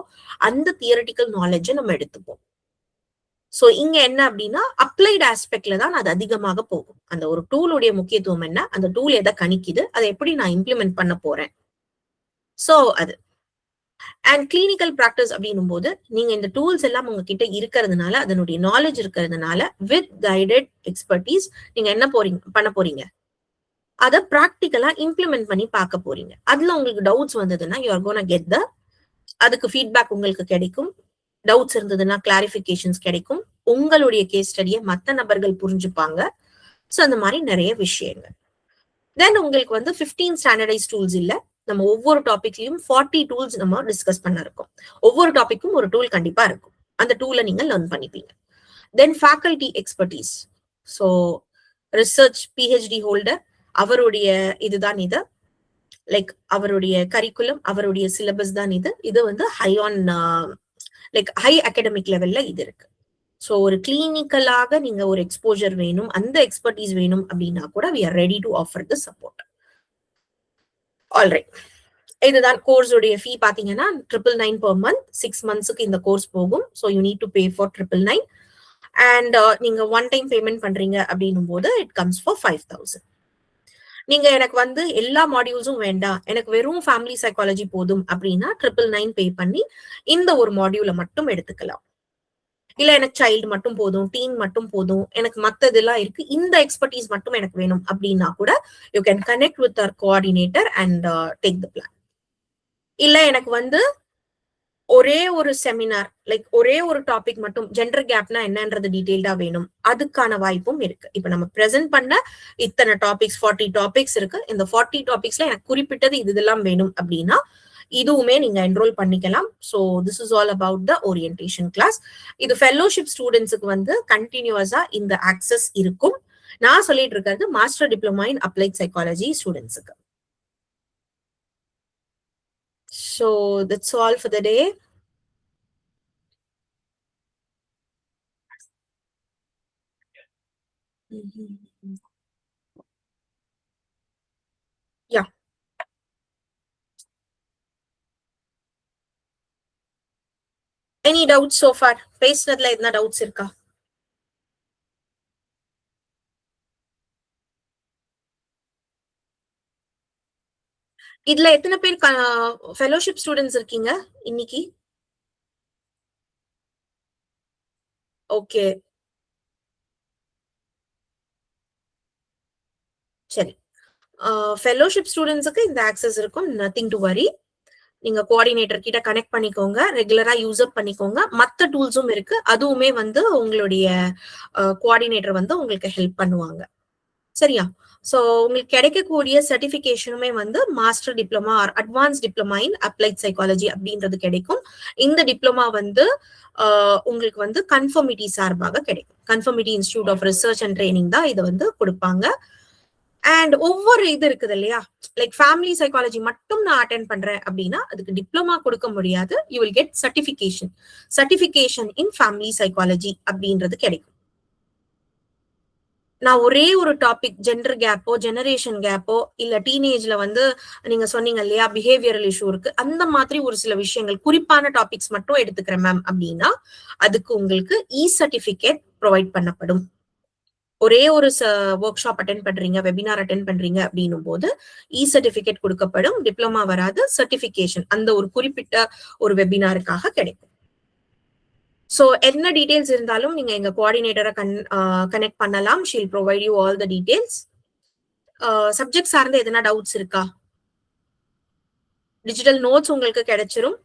அந்த தியரிட்டிக்கல் நாலேஜை நம்ம எடுத்துப்போம். சோ இங்க என்ன அப்படின்னா அப்ளைட் ஆஸ்பெக்ட்ல தான் அது அதிகமாக போகும். அந்த ஒரு டூலுடைய முக்கியத்துவம் என்ன, அந்த டூல் எதை கணிக்குது, அதை எப்படி நான் இம்ப்ளிமெண்ட் பண்ண போறேன். சோ அது அண்ட் கிளினிக்கல் பிராக்டிஸ் அப்படின்னும் போது நீங்க இந்த டூல்ஸ் எல்லாம் உங்ககிட்ட இருக்கிறதுனால, அதனுடைய நாலேஜ் இருக்கிறதுனால, வித் கைடட் எக்ஸ்பர்டீஸ் நீங்க என்ன பண்ண போறீங்க, அதை ப்ராக்டிக்கலா இம்ப்ளிமெண்ட் பண்ணி பார்க்க போறீங்க. அதுல உங்களுக்கு டவுட்ஸ் வந்ததுன்னா you are gonna get the, அதுக்கு ஃபீட்பேக் உங்களுக்கு கிடைக்கும். டவுட்ஸ் இருந்ததுன்னா கிளாரிபிகேஷன்ஸ் கிடைக்கும். உங்களுடைய கேஸ் ஸ்டடியை மற்ற நபர்கள் புரிஞ்சுப்பாங்க. ஸோ அந்த மாதிரி நிறைய விஷயங்கள். தென் உங்களுக்கு வந்து 15 ஸ்டாண்டர்டைஸ் டூல்ஸ் இல்ல, நம்ம ஒவ்வொரு டாபிக்லயும் 40 டூல்ஸ் நம்ம டிஸ்கஸ் பண்ண இருக்கோம். ஒவ்வொரு டாபிக்கும் ஒரு டூல் கண்டிப்பா இருக்கும், அந்த டூலை நீங்க லேர்ன் பண்ணிப்பீங்க. Then faculty expertise, so research PhD holder, அவருடைய இதுதான் இது, லைக் அவருடைய கரிக்குலம், அவருடைய சிலபஸ் தான் இது. இது வந்து high on like high academic லெவல்ல இது இருக்கு. ஸோ ஒரு கிளினிக்கலாக நீங்க ஒரு எக்ஸ்போஜர் வேணும், அந்த எக்ஸ்பர்டீஸ் வேணும் அப்படின்னா கூட we are ready to offer the support. Alright, இதுதான் கோர்ஸ் உடைய ஃபீ பாத்தீங்கன்னா 999 per month, 6 monthsக்கு இந்த கோர்ஸ் போகும். So you need to pay for 999 and நீங்க ஒன் டைம் பேமெண்ட் பண்றீங்க அப்படின்னும் போது இட் கம்ஸ் ஃபார் 5000. நீங்க எனக்கு வந்து எல்லா மாடியூல்ஸும் வேண்டாம், எனக்கு வெறும் ஃபேமிலி சைக்காலஜி போதும் அப்படின்னா 999 பே பண்ணி இந்த ஒரு மாடியூலை மட்டும் எடுத்துக்கலாம். இல்ல எனக்கு சைல்டு மட்டும் போதும், டீன் மட்டும் போதும், எனக்கு மத்ததெல்லாம் இருக்கு, இந்த எக்ஸ்பர்டீஸ் மட்டும் எனக்கு வேணும் அப்படின்னா கூட you can connect with our coordinator and take the plan. இல்ல எனக்கு வந்து ஒரே ஒரு செமினார், லைக் ஒரே ஒரு டாபிக் மட்டும், ஜெண்டர் கேப்னா என்னன்றது டீடைல்டா வேணும், அதுக்கான வாய்ப்பும் இருக்கு. இப்ப நம்ம பிரசென்ட் பண்ண இத்தனை டாபிக்ஸ் 40 டாபிக்ஸ் இருக்கு, இந்த 40 டாபிக்ஸ்ல எனக்கு குறிப்பிட்டது இதெல்லாம் வேணும் அப்படின்னா இதுவுமே நீங்க என்ரோல் பண்ணிக்கலாம். So this is all about the orientation class. இது ஃபெல்லோஷிப் ஸ்டூடெண்ட்ஸுக்கு வந்து கண்டினியூஸா இந்த ஆக்சஸ் இருக்கும். நான் சொல்லிட்டு இருக்கிறது master diploma in applied psychology ஸ்டூடெண்ட்ஸுக்கு. So that's all for the day. Any doubts so far? பேசுனதுல என்ன டவுட்ஸ் இருக்கா? இதுல எத்தனை பேர் ஃபெலோஷிப் ஸ்டூடெண்ட்ஸ் இருக்கீங்க இன்னைக்கு? ஓகே, சரி. ஃபெலோஷிப் ஸ்டூடெண்ட்ஸுக்கு இந்த ஆக்சஸ் இருக்கும், நத்திங் டு வரி. நீங்க கோஆர்டினேட்டர் கிட்ட கனெக்ட் பண்ணிக்கோங்க, ரெகுலரா யூஸ் அப் பண்ணிக்கோங்க. மத்த டூல்ஸும் இருக்கு, அதுவுமே வந்து உங்களுடைய கோஆர்டினேட்டர் வந்து உங்களுக்கு ஹெல்ப் பண்ணுவாங்க. சரியா? சோ உங்களுக்கு கிடைக்கக்கூடிய சர்டிபிகேஷனுமே வந்து master diploma R advance diploma in applied psychology அப்படின்றது கிடைக்கும். இந்த டிப்ளமா வந்து உங்களுக்கு வந்து கன்ஃபர்மிட்டி சார்பாக கிடைக்கும். Conformity Institute of Research and Training தான் இதை வந்து கொடுப்பாங்க. அண்ட் ஒவ்வொரு இது இருக்குது இல்லையா, லைக் ஃபேமிலி சைக்காலஜி மட்டும் நான் அட்டென்ட் பண்றேன் அப்படின்னா அதுக்கு டிப்ளமா கொடுக்க முடியாது. You will get certification in family psychology அப்படின்றது கிடைக்கும். நான் ஒரே ஒரு டாபிக், ஜெண்டர் கேப்போ ஜெனரேஷன் கேப்போ இல்ல டீனேஜ்ல வந்து நீங்க சொன்னீங்க இல்லையா பிஹேவியரல் இஷ்யூ இருக்கு, அந்த மாதிரி ஒரு சில விஷயங்கள் குறிப்பான டாபிக்ஸ் மட்டும் எடுத்துக்கிறேன் மேம் அப்படின்னா அதுக்கு உங்களுக்கு சர்டிபிகேட் ப்ரொவைட் பண்ணப்படும். ஒரே ஒரு ஒர்க் ஷாப் அட்டென்ட் பண்றீங்க, வெபினார் அட்டென்ட் பண்றீங்க அப்படின்னும் போது சர்டிபிகேட் கொடுக்கப்படும். டிப்ளமா வராது, சர்டிபிகேஷன் அந்த ஒரு குறிப்பிட்ட ஒரு வெபினாருக்காக கிடைக்கும். சோ என்ன டீடைல்ஸ் இருந்தாலும் நீங்க எங்க கோஆர்டினேட்டரை கனெக்ட் பண்ணலாம். She'll provide you all the details. Subject சார்ந்த எதனா டவுட்ஸ் இருக்கா? டிஜிட்டல் நோட்ஸ் உங்களுக்கு கிடைச்சிரும்.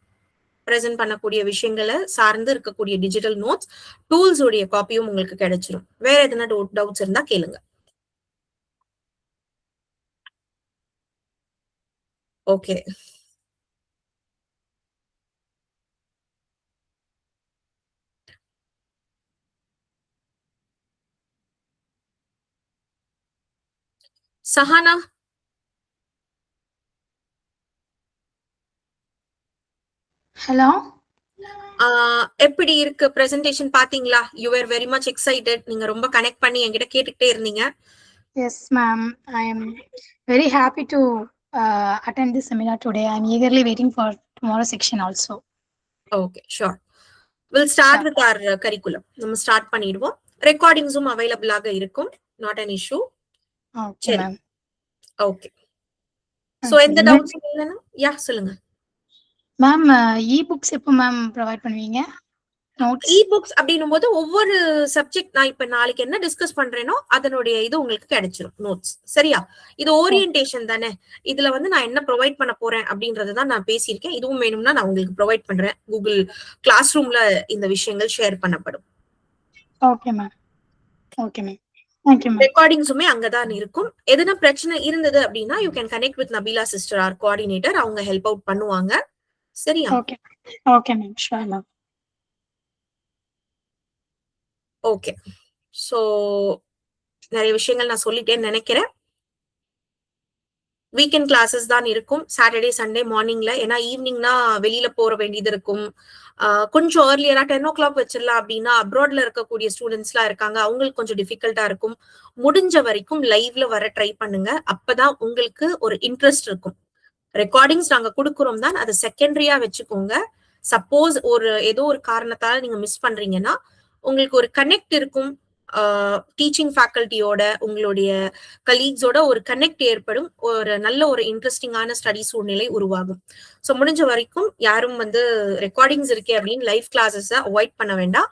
பிரசன்ட் பண்ணக்கூடிய விஷயங்களை சார்ந்து இருக்கக்கூடிய டிஜிட்டல் நோட்ஸ், டூல்ஸ் உடைய காப்பியும் உங்களுக்கு கிடைச்சிரும். வேற எதனா டவுட்ஸ் இருந்தா கேளுங்க. ஓகே, சஹானா ஹலோ, எப்படி இருக்கு பிரசன்டேஷன் பாத்தீங்களா? You are very much excited. நீங்க ரொம்ப கனெக்ட் பண்ணி என்கிட்ட கேட்டுக்கிட்டே இருந்தீங்க. yes ma'am, I am very happy to attend this seminar today. I am eagerly waiting for tomorrow section also. Okay, sure. We'll start with our curriculum. நம்ம start பண்ணிடுவோம். ரெக்கார்டிங்ஸும் அவைலபிளாக இருக்கும், not an issue. Okay ma'am. Okay, so எந்த doubts இல்லைன்னா யா சொல்லுங்க ma'am. இ-புக்ஸ் எப்போ ma'am provide பண்ணுவீங்க? Notes இ-புக்ஸ் அப்படின்னும் போது ஒவ்வொரு சப்ஜெக்ட் நான் இப்ப நாளைக்கு என்ன டிஸ்கஸ் பண்றேனோ அதனுடைய இது உங்களுக்கு கிடைச்சிரும் நோட்ஸ். சரியா? இது ஓரியன்டேஷன் தானே. இதுல வந்து நான் என்ன ப்ரொவைட் பண்ண போறேன் அப்படின்றதான் நான் பேசியிருக்கேன். இதுவும் வேணும்னா நான் உங்களுக்கு ப்ரொவைட் பண்றேன். கூகுள் கிளாஸ் ரூம்ல இந்த விஷயங்கள் ஷேர் பண்ணப்படும். Okay ma'am. Okay ma'am, thank you ma'am. ரெக்கார்டிங்ஸுமே அங்கதான் இருக்கும். எதனா பிரச்சனை இருந்தது அப்படின்னா you can connect with Nabeela sister or coordinator. அவங்க ஹெல்ப் அவுட் பண்ணுவாங்க. சரியா? Okay okay ma'am, sure ma'am. Okay, so நிறைய விஷயங்கள் நான் சொல்லிட்டேன்னு நினைக்கிறேன். வீக்கெண்ட் கிளாஸஸ் தான் இருக்கும், சாட்டர்டே சண்டே மார்னிங்ல. ஏன்னா ஈவினிங்னா வெளியில போற வேண்டியது இருக்கும். கொஞ்சம் ஏர்லியரா 10 o'clock வச்சிடலாம் அப்படின்னா அப்ராட்ல இருக்கக்கூடிய ஸ்டூடெண்ட்ஸ் எல்லாம் இருக்காங்க, அவங்களுக்கு கொஞ்சம் டிஃபிகல்ட்டா இருக்கும். முடிஞ்ச வரைக்கும் லைவ்ல வர ட்ரை பண்ணுங்க, அப்பதான் உங்களுக்கு ஒரு இன்ட்ரெஸ்ட் இருக்கும். ரெக்கார்டிங்ஸ் நாங்க கொடுக்குறோம் தான், அதை செகண்டரியா வச்சுக்கோங்க. சப்போஸ் ஏதோ ஒரு காரணத்தால நீங்க மிஸ் பண்றீங்கன்னா உங்களுக்கு ஒரு கனெக்ட் இருக்கும். டீச்சிங் ஃபேக்கல்ட்டியோட உங்களுடைய கலீக்ஸோட ஒரு கனெக்ட் ஏற்படும். ஒரு நல்ல ஒரு இன்ட்ரெஸ்டிங்கான ஸ்டடி சூழ்நிலை உருவாகும். ஸோ முடிஞ்ச வரைக்கும் யாரும் வந்து ரெக்கார்டிங்ஸ் இருக்கே அப்படின்னு லைவ் கிளாஸஸ் அவாய்ட் பண்ண வேண்டாம்.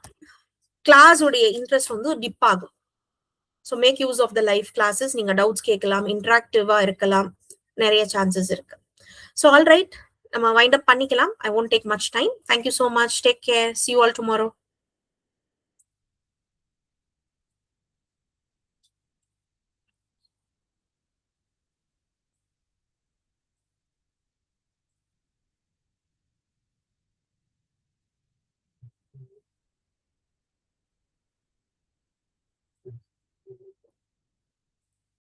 கிளாஸ் உடைய இன்ட்ரெஸ்ட் வந்து டிப் ஆகும். So make use of the live classes. நீங்க டவுட்ஸ் கேட்கலாம், இன்டராக்டிவா இருக்கலாம், நிறைய சான்சஸ் இருக்கு. ஸோ ஆல் ரைட், நம்ம வைண்ட் அப் பண்ணிக்கலாம். I won't take much time. Thank you so much. Take care. See you all tomorrow.